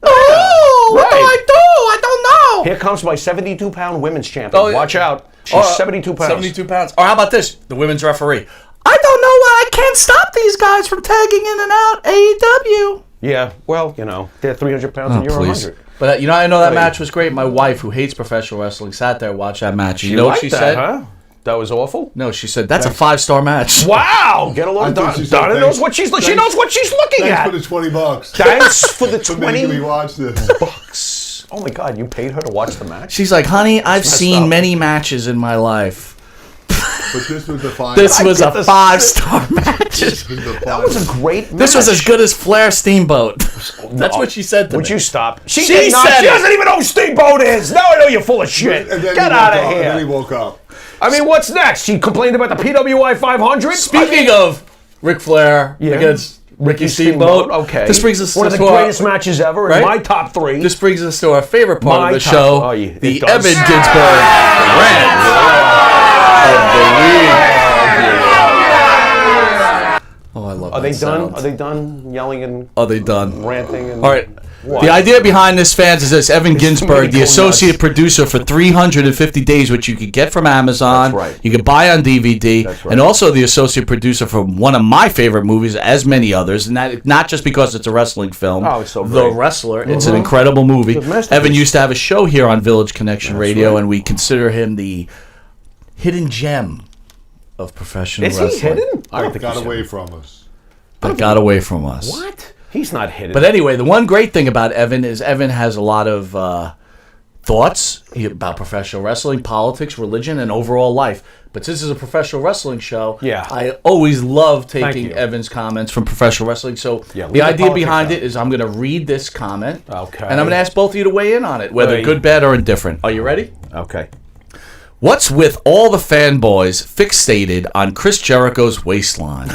H: Oh, what do
I: Right.
H: I do? I don't know.
I: Here comes my 72-pound women's champion.
H: Oh, yeah.
I: Watch out. She's 72 pounds.
H: 72 pounds. Or how about this? The women's referee. I don't know why I can't stop these guys from tagging in and out AEW.
I: Yeah, well, you know, they're 300 pounds and you're 100.
H: But you know, I know that
I: Right.
H: match was great. My wife, who hates professional wrestling, sat there and watched that match. You
I: You
H: know what
I: like
H: she
I: that,
H: said?
I: huh? That was awful?
H: No, she said that's a 5-star match.
I: Wow! Get a load
J: I
I: of
J: thought
I: Donna.
J: she said
I: Donna
J: thanks-
I: knows what she's looking. She
J: thanks-
I: knows what she's looking
J: Thanks
I: at.
J: for the $20.
I: Thanks for the
J: For making me
I: 20
J: watch this.
I: bucks. Oh my God! You paid her to watch the match.
H: She's like, honey, I've
I: messed
H: seen
I: up.
H: many matches in my life.
J: But this was the final.
H: This was
I: get
H: a
I: this.
H: 5-star match.
I: That was a great match.
H: This was as good as Flair Steamboat. That's what she said to
I: Would
H: me.
I: you stop?
H: She
I: did not.
H: said
I: She
H: it.
I: doesn't even know who Steamboat is. Now I know you're full of shit.
J: And then
I: Get
J: he
I: out
J: woke
I: of
J: up, And then he
I: here.
J: woke up.
I: I mean, what's next? She complained about the PWI 500.
H: Speaking of Ric Flair
I: Yeah.
H: against Ricky Steamboat,
I: Okay.
H: this brings us
I: one of
H: to
I: the
H: our,
I: greatest matches ever.
H: right?
I: In my top 3.
H: This brings us to our favorite part
I: My
H: of the
I: top-
H: show,
I: oh, yeah,
H: the
I: it does.
H: Evan Ginsberg rant of the week. Oh, I love
I: Are
H: that
I: they done?
H: sound.
I: Are they done yelling and
H: Are they done?
I: ranting? And
H: All right.
I: What?
H: The idea behind this, fans, is this: Evan Ginsberg, the
I: go
H: associate
I: nuts.
H: producer for 350 days, which you could get from Amazon.
I: That's right.
H: You could buy on DVD.
I: That's right.
H: And also the associate producer for one of my favorite movies, as many others, and that not just because it's a wrestling film.
I: Oh, it's so
H: The
I: great.
H: Wrestler. It's an incredible movie.
I: It's a masterpiece.
H: Evan used to have a show here on Village Connection Radio,
I: right.
H: and we consider him the hidden gem of professional
I: Is
H: wrestling.
I: he hidden? I don't
J: That
I: think
J: got
I: he's
J: away
I: hidden.
J: from us.
H: That got away from us.
I: What? He's not hidden.
H: But anyway, the one great thing about Evan is Evan has a lot of thoughts about professional wrestling, politics, religion, and overall life. But since it's a professional wrestling show,
I: Yeah.
H: I always love
I: Thank
H: taking
I: you.
H: Evan's comments from professional wrestling. So
I: Yeah,
H: the
I: leave the
H: idea
I: politics
H: behind
I: out.
H: it is I'm going to read this comment,
I: Okay.
H: and I'm going to ask both of you to weigh in on it, whether
I: Right.
H: good, bad, or indifferent. Are you ready?
I: Okay.
H: What's with all the fanboys fixated on Chris Jericho's waistline?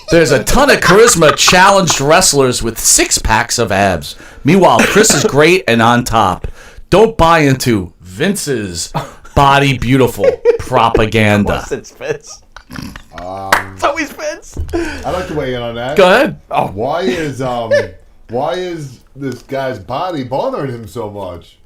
H: There's a ton of charisma challenged wrestlers with 6-packs of abs. Meanwhile, Chris is great and on top. Don't buy into Vince's body beautiful propaganda.
I: It's Vince. It's always Vince.
J: I'd like to weigh in on that.
H: Go ahead.
J: Why is this guy's body bothering him so much?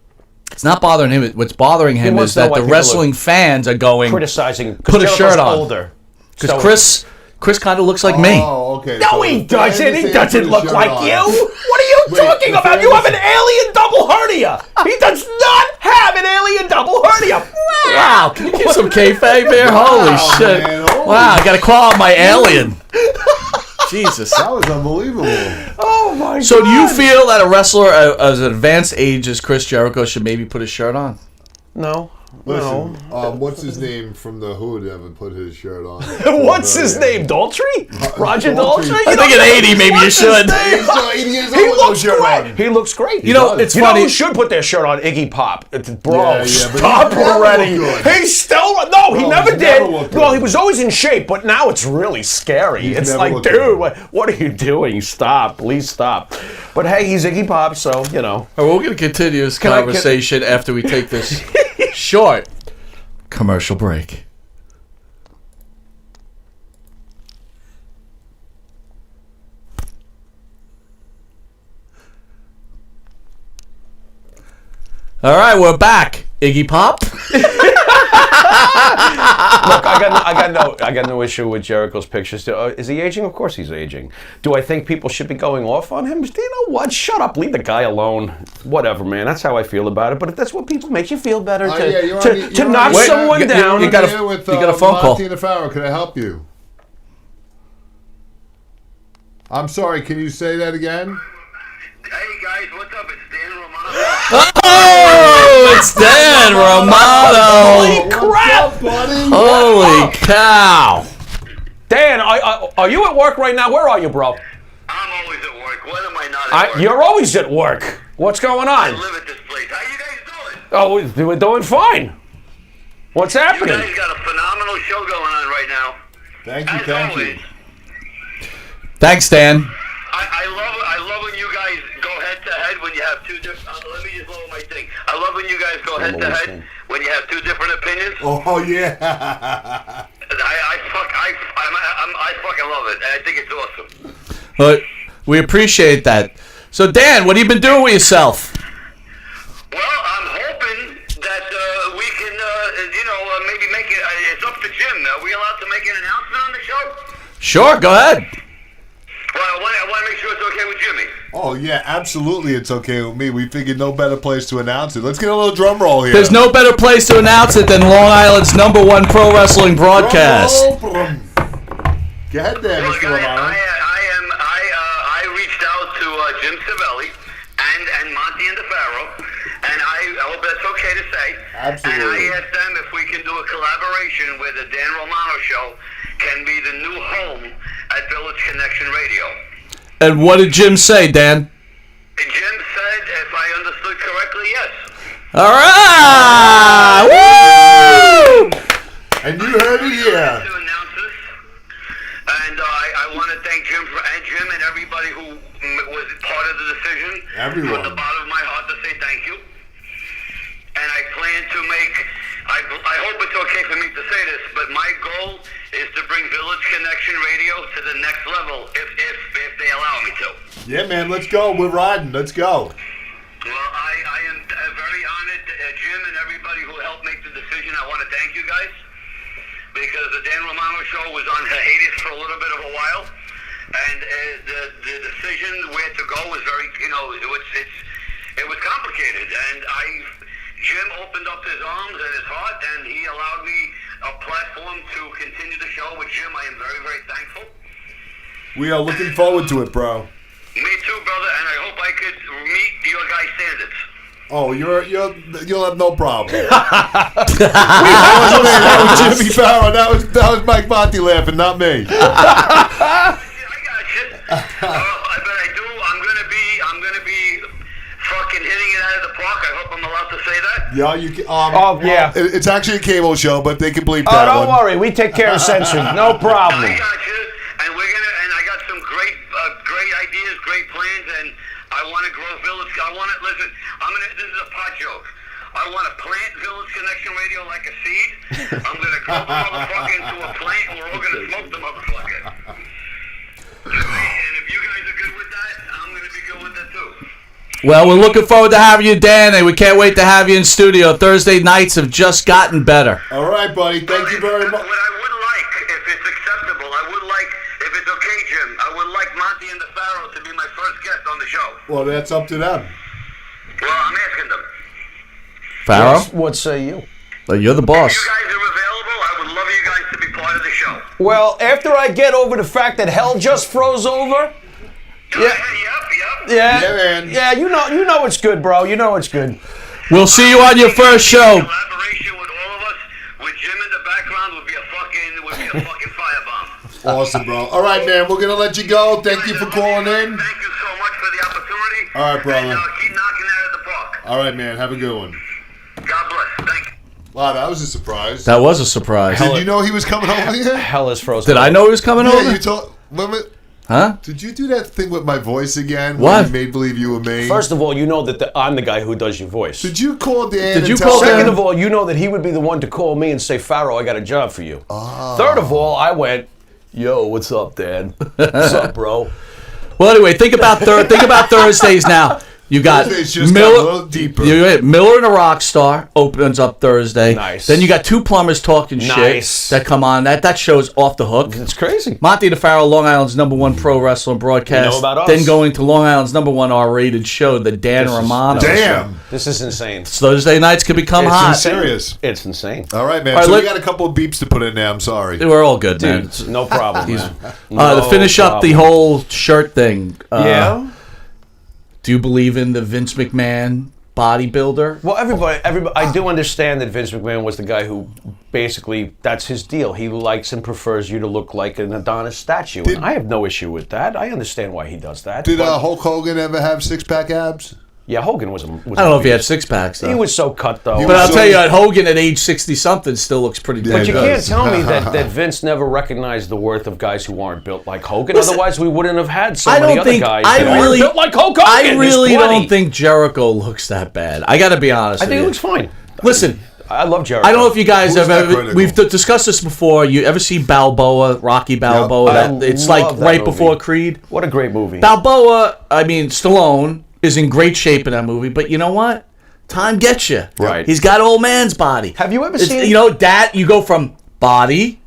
H: It's not bothering him. What's bothering him
I: wants
H: is
I: to know
H: that
I: why
H: the
I: people
H: wrestling fans are going,
I: Criticizing.
H: Put a shirt on.
I: Older.
H: because
I: So-
H: Chris kind of looks like me.
J: Oh, okay.
I: No,
J: So
I: he
J: the fans
I: doesn't.
J: are
I: He
J: saying
I: doesn't
J: put a
I: look
J: shirt
I: like
J: on.
I: you. What are you you talking about? You have an alien double hernia. He does not have an alien double hernia.
H: Wow, can you get some kayfabe here? Holy shit.
J: man, holy
H: Wow, I got to call out my alien. Jesus.
J: That was unbelievable.
I: Oh, my God.
H: So do you feel that a wrestler as an advanced age as Chris Jericho should maybe put his shirt on?
I: No.
J: Listen, what's his name from the Hood haven't put his shirt on?
I: What's his name? Daltrey? Roger Daltrey?
H: I think at 80 maybe you should.
J: He's still 80 years old
I: He
J: with no
I: looks
J: shirt
I: great.
J: on.
I: He looks great.
H: You know, it's
I: You
H: funny.
I: know who should put their shirt on? Iggy Pop. Bro,
J: Yeah, but
I: stop
J: he never
I: already.
J: looked good.
I: He's still... No, he
J: Bro,
I: never
J: he's
I: did.
J: never looked
I: Well,
J: good.
I: he was always in shape, but now it's really scary.
J: He's
I: It's
J: never
I: like,
J: looked
I: dude,
J: good.
I: what are you doing? Stop. Please stop. But hey, he's Iggy Pop, so, you know.
H: All right, we're going to continue this
I: Can I-
H: conversation after we take this short commercial break. All right, we're back. Iggy Pop.
I: Look, I got no issue with Jericho's pictures. Is he aging? Of course he's aging. Do I think people should be going off on him? You know what? Shut up. Leave the guy alone. Whatever, man. That's how I feel about it. But if that's what people makes you feel better to knock someone down.
H: you got a-
J: Here with,
H: you got a phone call.
J: Monty and the Pharaoh. Can I help you? I'm sorry. Can you say that again?
B: Hey guys, what's up? It's Dan Romano.
H: Oh, it's Dan Romano.
I: Holy crap!
J: What's up, buddy?
H: Holy cow.
I: Dan, are you at work right now? Where are you, bro?
B: I'm always at work. When am I not at work?
I: You're always at work. What's going
B: I
I: on?
B: live at this place. How you guys doing?
I: Oh, we're doing fine. What's
B: You
I: happening?
B: guys got a phenomenal show going on right now.
J: Thank you,
B: As
J: thank
B: always,
J: you.
H: Thanks, Dan.
B: I love when you guys go head to head when you have two different. Let me just lower my thing. I love when you guys go head to head when you have two different opinions.
J: Oh, yeah.
B: I fucking love it. I think it's awesome.
H: But we appreciate that. So, Dan, what have you been doing with yourself?
B: Well, I'm hoping that we can, maybe make it. It's up to Jim. Are we allowed to make an announcement on the show?
H: Sure, go ahead.
B: Well, I want to make sure it's okay with Jimmy.
J: Oh, yeah, absolutely it's okay with me. We figured no better place to announce it. Let's get a little drum roll here.
H: There's no better place to announce it than Long Island's #1 pro wrestling broadcast.
J: Go ahead there,
B: Well,
J: Mr.
B: guys,
J: Romano.
B: I reached out to Jim Savelli and Monty and the Pharaoh, and I hope that's okay to say.
J: Absolutely.
B: And I asked them if we can do a collaboration where the Dan Romano Show can be the new home at Village Connection Radio.
H: And what did Jim say, Dan?
B: And Jim said, if I understood correctly, yes.
H: All right! Woo!
J: And you heard it here.
B: To announce this, and I want to thank Jim and everybody who was part of the decision.
J: Everyone.
B: From the bottom of my heart to say thank you. And I plan to make. I hope it's okay for me to say this, but my goal is to bring Village Connection Radio to the next level, if they allow me to.
J: Yeah, man, let's go. We're riding. Let's go.
B: Well, I am very honored, Jim and everybody who helped make the decision. I want to thank you guys, because the Dan Romano Show was on hiatus for a little bit of a while, and the decision where to go was very, it was complicated, and Jim opened up his arms and his heart, and he allowed me a platform to continue the show with Jim. I am very, very thankful.
J: We are looking forward to it, bro.
B: Me too, brother, and I hope I could meet your guys' standards.
J: Oh, you'll have no problem. That was Jimmy Farrow. That was Mike Monty laughing, not me.
B: I got you. I bet I do. I'm gonna be fucking hitting it out of the park. I hope I'm allowed to say that.
J: Yeah, you can.
I: Yeah.
J: It's actually a cable show, but they can bleep
I: Oh,
J: that
I: don't
J: one.
I: worry. We take care of censoring. No problem.
B: I got you, and I got some great ideas, great plans, and I want to grow Village. Listen. This is a pot joke. I want to plant Village Connection Radio like a seed. I'm gonna grow the motherfucker into a plant, and we're all gonna smoke the motherfucker. And if you guys are good with that, I'm gonna be good with that too.
H: Well, we're looking forward to having you, Dan, and we can't wait to have you in studio. Thursday nights have just gotten better.
J: All right, buddy. Thank you very much.
B: What I would like, if it's acceptable, if it's okay, Jim, I would like Monty and the Pharaoh Pharaoh to be my first guest on the show?
J: Well, that's up to them.
B: Well, I'm asking them.
H: Pharaoh,
I: What say you?
H: well, you're the boss.
B: If you guys are available, I would love you guys to be part of the show.
I: Well, after I get over the fact that hell just froze over.
B: Yep.
I: Yeah,
J: man.
I: Yeah, you know it's good, bro. You know it's good.
H: We'll see you on your first show.
B: Collaboration with all of us, with Jim in the background, would be a fucking firebomb.
J: Awesome, bro. All right, man. We're gonna let you go. Thank you for calling in.
B: Thank you so much for the opportunity.
J: All right, brother.
B: And, keep knocking that at the park.
J: All right, man. Have a good one.
B: God bless. Thank you.
J: Wow, that was a surprise.
H: That was a surprise.
J: Did you know he was coming over here?
I: Hell is frozen.
H: Did I know he was coming
J: Yeah,
H: over?
J: you told. Remember?
H: Huh?
J: Did you do that thing with my voice again?
H: What?
J: Where you made believe you were me.
I: First of all, you know that I'm the guy who does your voice.
J: Did you call Dan?
H: Did you
J: and
H: call
J: tell
H: Dan?
I: Second
J: him?
I: of all, you know that he would be the one to call me and say, Pharaoh, I got a job for you. Third of all, I went, yo, what's up, Dan? What's up, bro?
H: Well, anyway, think about Thursdays now. You got
J: Thursdays just got a little deeper.
H: Miller and a rock star opens up Thursday.
I: Nice.
H: Then you got two plumbers talking
I: Nice.
H: shit that come on. That show's off the hook.
I: It's crazy.
H: Monty DeFaro, Long Island's #1 pro wrestling broadcast.
I: You know about us.
H: Then going to Long Island's #1 R-rated show, the Dan Romano.
J: Damn.
I: This is insane.
H: Thursday nights could become
I: It's
H: hot.
I: insane.
J: Serious.
I: It's insane.
J: All right, man.
H: All right,
J: so we
H: let-
J: got a couple of beeps to put in there. I'm sorry.
H: We're all good, man.
I: Dude, no problem, man.
H: To finish up the
I: problem.
H: whole shirt thing.
I: Yeah?
H: Do you believe in the Vince McMahon bodybuilder?
I: Well, everybody, I do understand that Vince McMahon was the guy who basically, that's his deal. He likes and prefers you to look like an Adonis statue. And I have no issue with that. I understand why he does that.
J: Did
I: but-
J: Hulk Hogan ever have six-pack abs?
I: yeah, Hogan was a.
H: I don't know if he had six packs.
I: He was so cut though.
J: He
H: But
J: was
H: I'll
J: so-
H: tell you, Hogan at age 60-something still looks pretty
J: Yeah,
H: damn
I: But you
H: good.
I: can't
J: does.
I: tell me that Vince never recognized the worth of guys who aren't built like Hogan.
H: Listen,
I: Otherwise, we wouldn't have had so
H: I
I: many
H: don't
I: other
H: think
I: guys
H: I
I: that aren't
H: really
I: built like Hulk Hogan.
H: I
I: There's
H: really
I: plenty.
H: don't think Jericho looks that bad. I got to be honest.
I: I think he
H: with
I: looks
H: you.
I: fine.
H: Listen,
I: I love Jericho.
H: I don't know if you guys
J: Who's
H: have
J: that
H: ever.
J: critical?
H: We've discussed this before. You ever see Balboa, Rocky Balboa?
I: Yep.
H: That, it's
I: I
H: like
I: love that
H: right
I: movie.
H: before Creed.
I: What a great movie.
H: Balboa, I mean Stallone is in great shape in that movie, but you know what? Time gets you.
I: Right.
H: He's got old man's body.
I: Have you ever
H: It's-
I: seen-
H: You know that you go from body,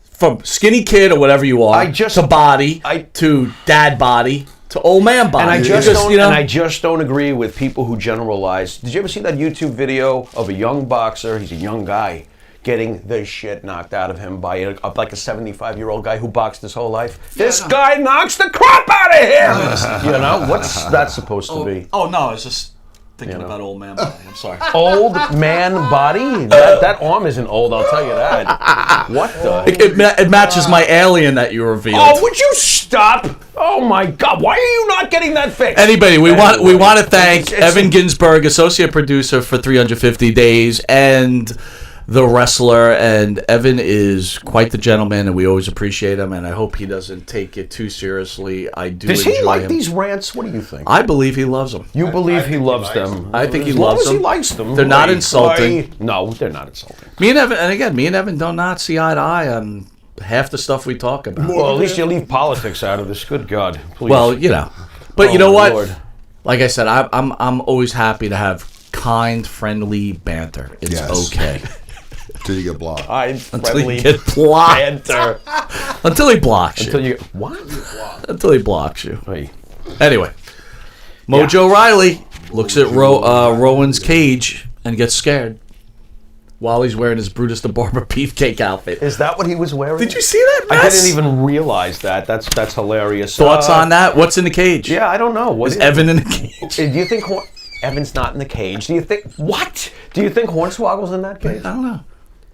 H: from skinny kid or whatever you are, to body, to dad body, to old man body.
I: And I just
H: Because,
I: don't.
H: you know,
I: And I just don't agree with people who generalize. Did you ever see that YouTube video of a young boxer? He's a young guy getting the shit knocked out of him by like a 75-year-old guy who boxed his whole life. This guy knocks the crap out of him. You know what's that supposed to be?
H: Oh no, it's just thinking about old man body. I'm sorry.
I: Old man body? That arm isn't old, I'll tell you that. What the?
H: It matches my alien that you revealed.
I: Oh, would you stop? Oh my God! Why are you not getting that fixed?
H: Anybody, we want to thank
I: It's-
H: Evan Ginsberg, associate producer for 350 Days, and the wrestler. And Evan is quite the gentleman, and we always appreciate him. And I hope he doesn't take it too seriously. I do.
I: Does he
H: enjoy
I: like
H: him.
I: these rants? What do you think?
H: I believe he loves them.
I: You believe he
J: think he
I: loves
J: likes
I: them?
H: I think he
I: As
H: loves
I: long as
H: them.
I: he likes them.
H: They're not
I: Wait,
H: insulting.
I: No, they're not insulting.
H: Me and Evan do not see eye to eye on half the stuff we talk about.
I: Well, at least you leave politics out of this. Good God, please.
H: Well, you know, but
I: Oh,
H: you know
I: my
H: what?
I: Lord.
H: Like I said, I'm always happy to have kind, friendly banter. It's
J: Yes.
H: okay
J: Till you get blocked.
H: until you get blocked.
I: banter.
H: Until he blocks you.
I: Until you what?
H: Until he blocks you.
I: Hey.
H: Anyway, Mojo Riley looks at Rowan's cage and gets scared while he's wearing his Brutus the Barber beefcake outfit.
I: Is that what he was wearing?
H: Did you see that
I: I
H: mess?
I: didn't even realize that. That's hilarious.
H: Thoughts on that? What's in the cage?
I: Yeah, I don't know. What
H: Is Evan in the cage?
I: Do you think Evan's not in the cage? Do you think what? Do you think Hornswoggle's in that cage?
H: I don't know.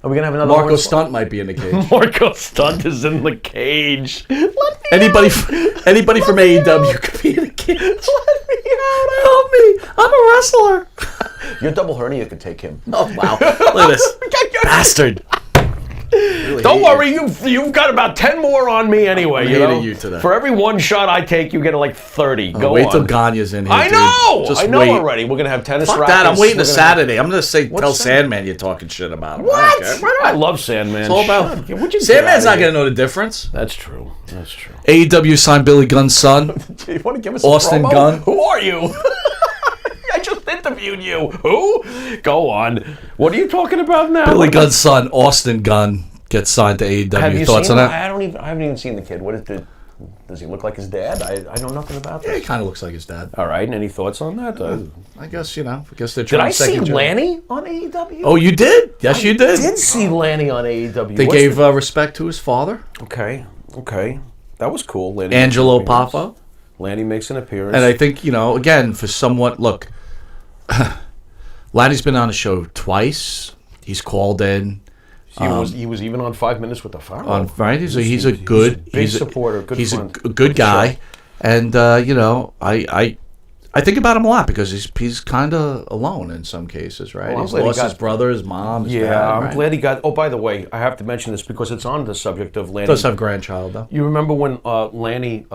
I: Are we gonna have another
H: Marco
I: Hornswoggle?
H: Stunt might be in the cage.
I: Marco Stunt is in the cage.
H: Anybody from AEW could be in the cage.
I: Let me out.
H: Help me! I'm a wrestler.
I: Your double hernia could take him.
H: Oh wow! Look at this bastard.
I: Don't worry, you've got about 10 more on me anyway.
H: I'm
I: You
H: hating
I: know?
H: you today.
I: For every one shot I take, you get like 30. Go
H: Wait
I: on.
H: till Ganya's in here.
I: I
H: dude.
I: know.
H: Just
I: I know
H: wait.
I: already. We're gonna have tennis
H: Fuck
I: rackets.
H: that! I'm waiting
I: We're
H: to
I: gonna have-
H: Saturday. I'm gonna say tell
I: What's that?
H: Sandman you're talking shit about him.
I: What?
H: I don't care.
I: I love Sandman.
H: It's all about.
I: Shut up. Would you get
H: Sandman's
I: outta
H: not
I: here?
H: gonna know the difference.
I: That's true. That's true.
H: AEW signed Billy Gunn's son.
I: You want to give us
H: Austin
I: a promo?
H: Gunn?
I: Who are you? I just interviewed you. Who? Go on. What are you talking about now?
H: Billy Gunn's son, Austin Gunn, gets signed to AEW.
I: Have you
H: Thoughts
I: seen
H: on
I: him?
H: that?
I: I haven't even seen the kid. What is it? Does he look like his dad? I know nothing about
H: Yeah, he
I: this.
H: kind of looks like his dad.
I: All right, any thoughts on that?
H: I guess, they're
I: Did
H: trying
I: I see
H: second gen.
I: Lanny on AEW?
H: Oh, you did? Yes, you did.
I: I did see Lanny on AEW.
H: They
I: What's
H: gave respect to his father,
I: Okay. That was cool. Lanny
H: Angelo
I: makes an appearance.
H: Poffo.
I: Lanny makes an appearance.
H: And I think, again, for someone, look, Lanny's been on the show twice. He's called in.
I: He was even on 5 Minutes with the Pharaoh.
H: Right? He's a
I: big supporter, good
H: he's
I: friend.
H: a good guy. And, I think about him a lot because he's kind of alone in some cases, right?
I: Well, I'm
H: he's
I: glad he
H: lost
I: got-
H: his brother, his mom, his dad.
I: I'm
H: right?
I: glad he got. Oh, by the way, I have to mention this because it's on the subject of Lanny.
H: Does have grandchild, though.
I: You remember when Lanny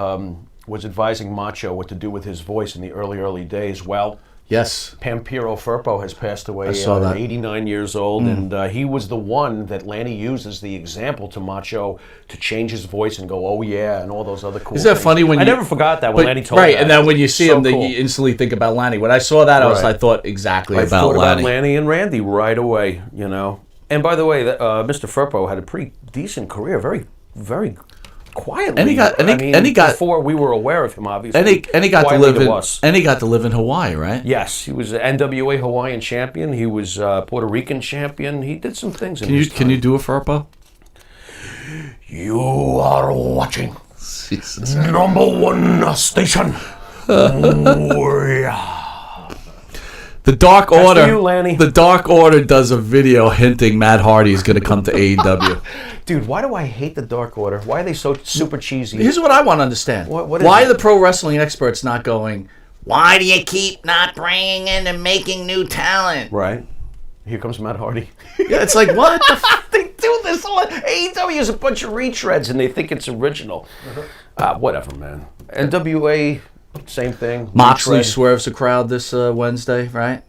I: was advising Macho what to do with his voice in the early days? Well,
H: Yes.
I: Pampiro Firpo has passed away.
H: I saw that.
I: 89 years old, and he was the one that Lanny used as the example to Macho to change his voice and go, "Oh yeah," and all those other cool.
H: Isn't that
I: things.
H: funny when
I: I
H: you-
I: never forgot that when Lanny told
H: right,
I: that.
H: and then when you see
I: So
H: him,
I: cool.
H: you instantly think about Lanny. When I saw that,
I: Right.
H: I thought exactly
I: I
H: about
I: thought
H: Lanny.
I: about Lanny and Randy right away, And by the way, Mr. Firpo had a pretty decent career, very, very quietly.
H: And he got-
I: before we were aware of him, obviously.
H: And he got to
I: quietly
H: live in
I: us.
H: and he got to live in Hawaii, right?
I: Yes, he was an NWA Hawaiian champion. He was Puerto Rican champion. He did some things.
H: Can you do a Furpo?
I: You are watching
H: Jesus.
I: #1 station. Oh, yeah.
H: The Dark
I: That's
H: Order.
I: for you, Lanny.
H: The Dark Order does a video hinting Matt Hardy is going to come to AEW.
I: Dude, why do I hate the Dark Order? Why are they so super cheesy?
H: Here's what I want to understand.
I: What is
H: why
I: it?
H: are the pro wrestling experts not going, why do you keep not bringing in and making new talent?
I: Right. Here comes Matt Hardy.
H: Yeah, it's like, what the f-
I: They do this all. AEW is a bunch of retreads, and they think it's original. Whatever, man. NWA, same thing.
H: Moxley
I: Retread.
H: swerves the crowd this Wednesday, right?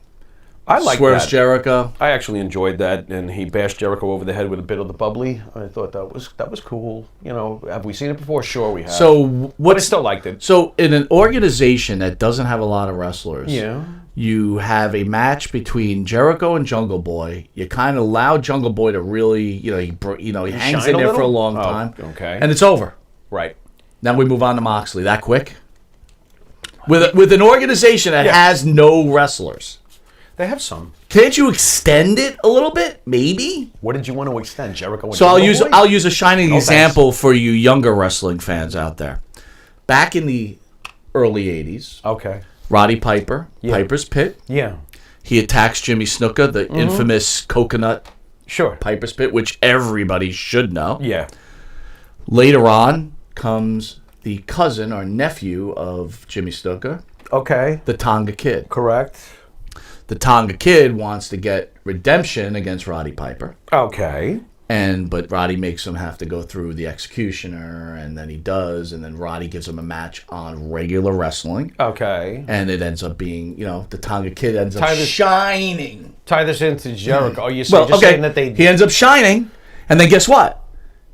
I: I like
H: Swerves
I: that.
H: Jericho.
I: I actually enjoyed that, and he bashed Jericho over the head with a bit of the bubbly. I thought that was cool. Have we seen it before? Sure, we have.
H: So
I: but I still liked it.
H: So in an organization that doesn't have a lot of wrestlers,
I: Yeah.
H: you have a match between Jericho and Jungle Boy. You kind of allow Jungle Boy to really, he hangs
I: shine
H: in
I: a
H: there for a
I: little?
H: long
I: Oh,
H: time.
I: okay.
H: And it's over.
I: Right.
H: Now we move on to Moxley. That quick? With an organization that
I: Yeah.
H: has no wrestlers.
I: They have some.
H: Can't you extend it a little bit? Maybe.
I: What did you want to extend, Jericho? And
H: So
I: Jungle Boy?
H: I'll use a shining
I: No,
H: example for you younger wrestling fans out there. Back in the early 80s,
I: Okay.
H: Roddy Piper,
I: Yeah.
H: Piper's Pit.
I: Yeah.
H: He attacks Jimmy Snuka, the infamous coconut
I: Sure.
H: Piper's Pit, which everybody should know.
I: Yeah.
H: Later on comes the cousin or nephew of Jimmy Snuka,
I: Okay.
H: the Tonga Kid.
I: Correct.
H: The Tonga Kid wants to get redemption against Roddy Piper.
I: Okay.
H: But Roddy makes him have to go through the executioner, and then he does, and then Roddy gives him a match on regular wrestling,
I: Okay.
H: and it ends up being, the Tonga Kid ends up
I: Tie this-
H: shining.
I: Tie this into Jericho. Are you
H: Well,
I: just saying that they?
H: he ends up shining, and then guess what?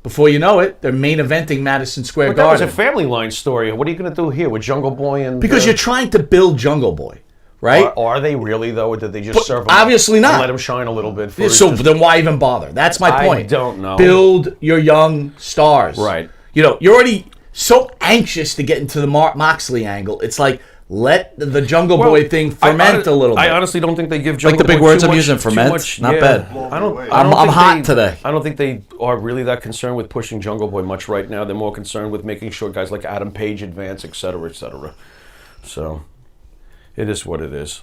H: Before you know it, they're main eventing Madison Square
I: But that was
H: Garden.
I: a Family Line story. What are you going to do here with Jungle Boy and?
H: Because you're trying to build Jungle Boy, right?
I: Are they really though, or did they just serve him?
H: obviously
I: up
H: not.
I: And let him shine a little bit. For
H: So then why even bother? That's my
I: I
H: point.
I: don't know.
H: Build your young stars.
I: Right.
H: You're already so anxious to get into the Moxley angle. It's like, let the Jungle Boy thing ferment a little bit.
I: I honestly don't think they give Jungle
H: the big
I: Boy
H: words
I: too
H: I'm
I: much-
H: using,
I: too
H: ferment?
I: much-
H: Not
I: yeah.
H: bad. I'm
I: think
H: hot
I: they-
H: today.
I: I don't think they are really that concerned with pushing Jungle Boy much right now. They're more concerned with making sure guys like Adam Page advance, et cetera, et cetera. So, it is what it is.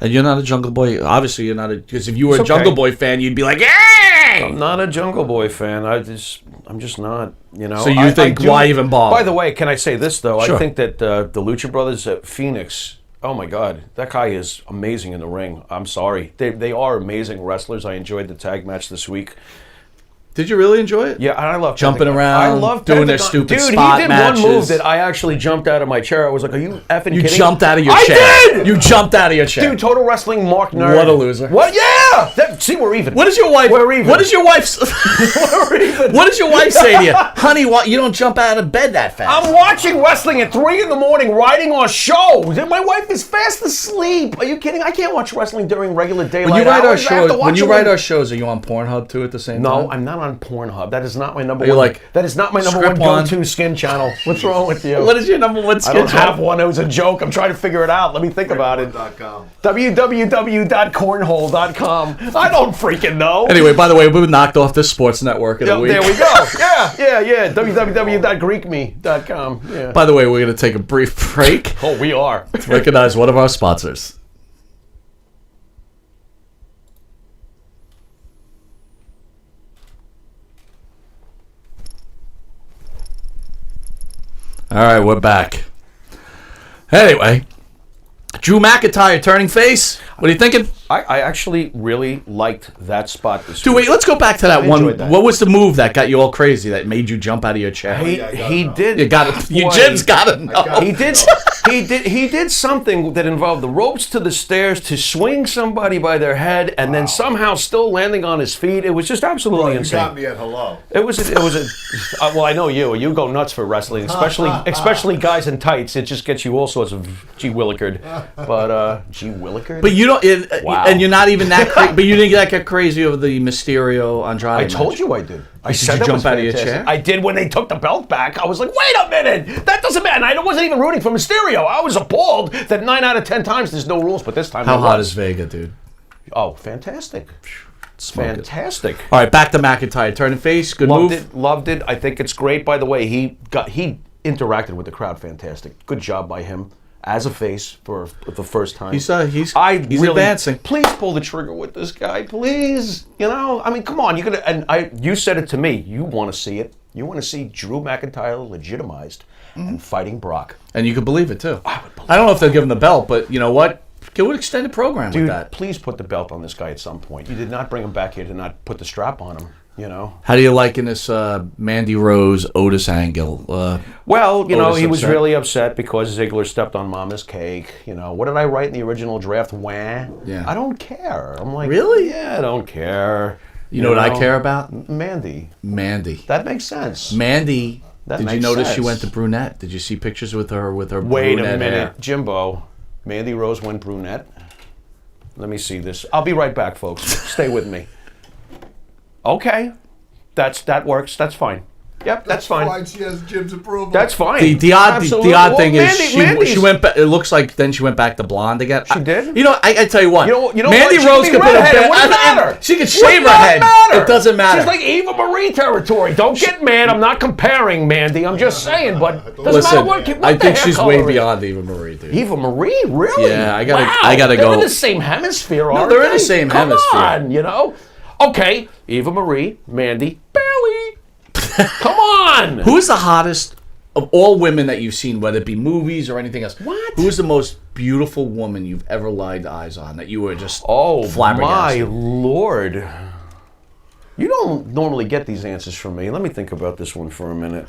H: And you're not a Jungle Boy. Obviously, you're not because if you were
I: It's
H: a Jungle
I: okay.
H: Boy fan, you'd be like, "Hey!"
I: I'm not a Jungle Boy fan. I'm just not.
H: So you think, why even bother?
I: By the way, can I say this though?
H: Sure.
I: I think that the Lucha Brothers at Phoenix. Oh my God, that guy is amazing in the ring. I'm sorry, they are amazing wrestlers. I enjoyed the tag match this week.
H: Did you really enjoy it?
I: Yeah, I love
H: Jumping
I: Pentagon.
H: around,
I: I love
H: doing their
I: Pentagon.
H: stupid
I: Dude,
H: spot
I: he did
H: matches.
I: one move that I actually jumped out of my chair. I was like, "Are you effing
H: You
I: kidding?"
H: jumped out of your
I: I
H: chair.
I: did!
H: You jumped out of your chair.
I: Dude, Total Wrestling Mark Nerd.
H: What a loser.
I: What? Yeah. See, we're even.
H: What does your wife?
I: We're even.
H: What does your wife?
I: We're even.
H: What does your wife say to you, honey? What? You don't jump out of bed that fast.
I: I'm watching wrestling at 3 a.m, writing our show. My wife is fast asleep. Are you kidding? I can't watch wrestling during regular daylight
H: When you write our
I: hours. I have to
H: show,
I: watch
H: when you
I: it
H: write our shows, are you on Pornhub too at the same time?
I: No, I'm not on Pornhub. That is not my number
H: Are you
I: one.
H: like,
I: That is not my number
H: strip
I: one
H: on?
I: go-to skin channel. What's wrong with you?
H: What is your number one
I: I
H: skin
I: don't
H: channel?
I: have one. It was a joke. I'm trying to figure it out. Let me think about it. www.cornhole.com. I don't freaking know.
H: Anyway, by the way, we knocked off this sports network of the week.
I: There we go. Yeah. www.greekme.com. Yeah.
H: By the way, we're going to take a brief break
I: Oh, we are.
H: to recognize one of our sponsors. All right, we're back. Anyway, Drew McIntyre turning face. What are you thinking?
I: I actually really liked that spot this
H: Dude,
I: week.
H: wait, let's go back to that
I: I
H: one.
I: enjoyed that.
H: What was the move that got you all crazy, that made you jump out of your chair?
I: He did.
H: You got it. You
I: Boy,
H: Jim's got to know.
I: He did something that involved the ropes to the stairs to swing somebody by their head and then somehow still landing on his feet. It was just absolutely
J: You
I: insane.
J: got me at hello.
I: It was a well, I know you. You go nuts for wrestling, especially guys in tights. It just gets you all sorts of gee willikard. But gee willikard.
H: But you don't,
I: Wow.
H: and you're not even that. But you didn't get crazy over the Mysterio Andrade.
I: I told
H: match.
I: you I did. I
H: Did
I: said
H: you
I: that
H: jump
I: was
H: out of your
I: fantastic.
H: chair?
I: I did when they took the belt back. I was like, wait a minute, that doesn't matter. And I wasn't even rooting for Mysterio. I was appalled that 9 out of 10 times there's no rules, but this time
H: How
I: there
H: hot
I: was.
H: is Vega, dude?
I: Oh, fantastic.
H: Smoke it.
I: Fantastic.
H: All right, back to McIntyre turning face. Good
I: Loved
H: move.
I: it. Loved it. I think it's great. By the way, he interacted with the crowd. Fantastic. Good job by him as a face for the first time.
H: He's
I: really,
H: advancing.
I: Please pull the trigger with this guy, please. You know, I mean, come on. You said it to me. You want to see it. You want to see Drew McIntyre legitimized and fighting Brock.
H: And you could believe it too. I don't know if they'll give him the belt, but you know what? Give an extended program
I: Dude,
H: with that.
I: please put the belt on this guy at some point. You did not bring him back here to not put the strap on him. You know.
H: How do you like in this Mandy Rose Otis angle?
I: Well, you know,
H: Otis
I: he was
H: upset?
I: really upset because Ziggler stepped on Mama's cake. You know, what did I write in the original draft? Wah.
H: Yeah.
I: I don't care. I'm like,
H: Really?
I: Yeah, I don't care.
H: You know what I care about?
I: Mandy.
H: Mandy.
I: That makes sense.
H: Mandy.
I: That
H: Did you
I: makes
H: notice she
I: sense.
H: went to brunette? Did you see pictures with her
I: Wait
H: brunette
I: a minute,
H: hair?
I: Jimbo. Mandy Rose went brunette. Let me see this. I'll be right back, folks. Stay with me. Okay. That works. That's fine. Yep, that's fine.
J: Why she has Jim's approval?
I: That's fine.
H: The odd
I: Absolutely.
H: thing
I: Well,
H: is
I: Mandy's-
H: she went. It looks like then she went back to blonde again.
I: She did?
H: You know, I tell you what.
I: You know
H: Mandy
I: what? She
H: Rose
I: could
H: could
I: be
H: put a
I: redheaded.
H: bit.
I: Wouldn't matter.
H: She could
I: Would
H: shave her
I: not
H: head.
I: matter.
H: It doesn't matter.
I: She's like Eva Marie territory. Don't get mad. I'm not comparing Mandy. I'm just saying, but doesn't matter what
H: I
I: the
H: think
I: hair
H: she's
I: color
H: way
I: is.
H: beyond Eva Marie, dude.
I: Eva Marie, really?
H: Yeah, I gotta
I: They're
H: go.
I: in the same hemisphere, aren't
H: they're in
I: they?
H: the same
I: Come
H: hemisphere.
I: on, you know. Okay, Eva Marie, Mandy, barely. Come on.
H: Who is the hottest of all women that you've seen, whether it be movies or anything else?
I: What?
H: Who is the most beautiful woman you've ever laid eyes on that you were just
I: Oh my
H: flabbergasted?
I: Lord! You don't normally get these answers from me. Let me think about this one for a minute.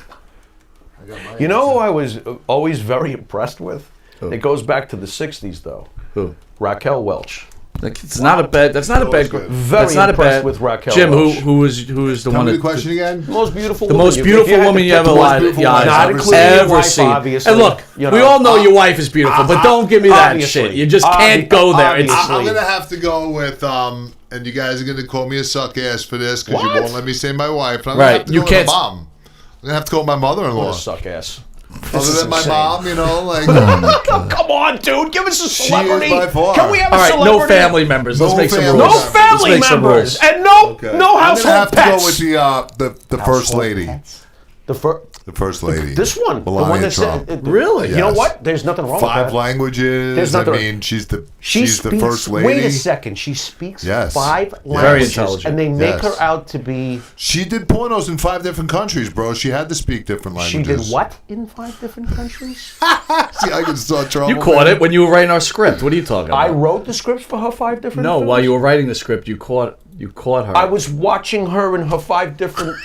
I: You know who I was always very impressed with?
H: Who?
I: It goes back to the '60s, though.
H: Who?
I: Raquel Welch.
H: Like, it's not a bad. That's not a bad.
I: Very
H: That's not a
I: impressed
H: bad.
I: with Raquel
H: Jim,
I: Welch.
H: who is the
J: Tell
H: one?
J: me the
H: that-
J: question again.
I: Most beautiful.
H: The
I: woman
H: most
I: you-
H: beautiful
I: if you had
H: woman
I: to
H: you
I: pick
H: ever
I: the most
H: lied
I: beautiful
H: yeah,
I: woman, not
H: I've
I: including your
H: ever
I: wife,
H: seen.
I: obviously.
H: And look,
I: You
H: we
I: know,
H: all know your wife is beautiful, but don't give me that
I: obviously.
H: shit. You just can't go there. It's,
I: Obviously.
J: I'm gonna have to go with and you guys are gonna call me a suck ass for this because you
I: What?
J: won't let me say my wife. I'm
H: Right,
J: gonna have to
H: you
J: go
H: can't-
J: with my mom. I'm gonna have to go with my mother-in-law.
I: What a suck ass.
J: Other than my
H: insane.
J: mom, you know, like
I: Come on, dude. Give us a
J: She is
I: celebrity.
J: by far.
I: Can we have
H: all
I: a
H: right,
I: celebrity?
H: no family members. Let's
J: No
H: make some
J: family
H: rules.
I: No
J: members.
I: family
H: Let's make some
I: members.
H: rules.
I: And no
J: Okay.
I: no
J: I'm
I: household
J: gonna have
I: pets.
J: to go with the first lady.
I: The
J: The first lady.
I: This one. The
J: Melania
I: one that's
J: Trump.
H: Really?
I: You know
J: Yes.
I: what? There's nothing wrong with
J: 5
I: that.
J: languages.
I: There's
J: I
I: nothing-
J: mean, she's the
I: She
J: first lady.
I: Wait a second. She speaks
J: Yes.
I: 5
J: Very
I: languages.
H: intelligent.
I: And they make
J: Yes.
I: her out to be...
J: She did pornos in 5 different countries, bro. She had to speak different
I: She
J: languages.
I: did what in 5 different countries?
J: See, I can start trouble.
H: You caught it when you were writing our script. What are you talking about?
I: I wrote the scripts for her 5 different
H: No,
I: films?
H: while you were writing the script, you caught her.
I: I was watching her in her 5 different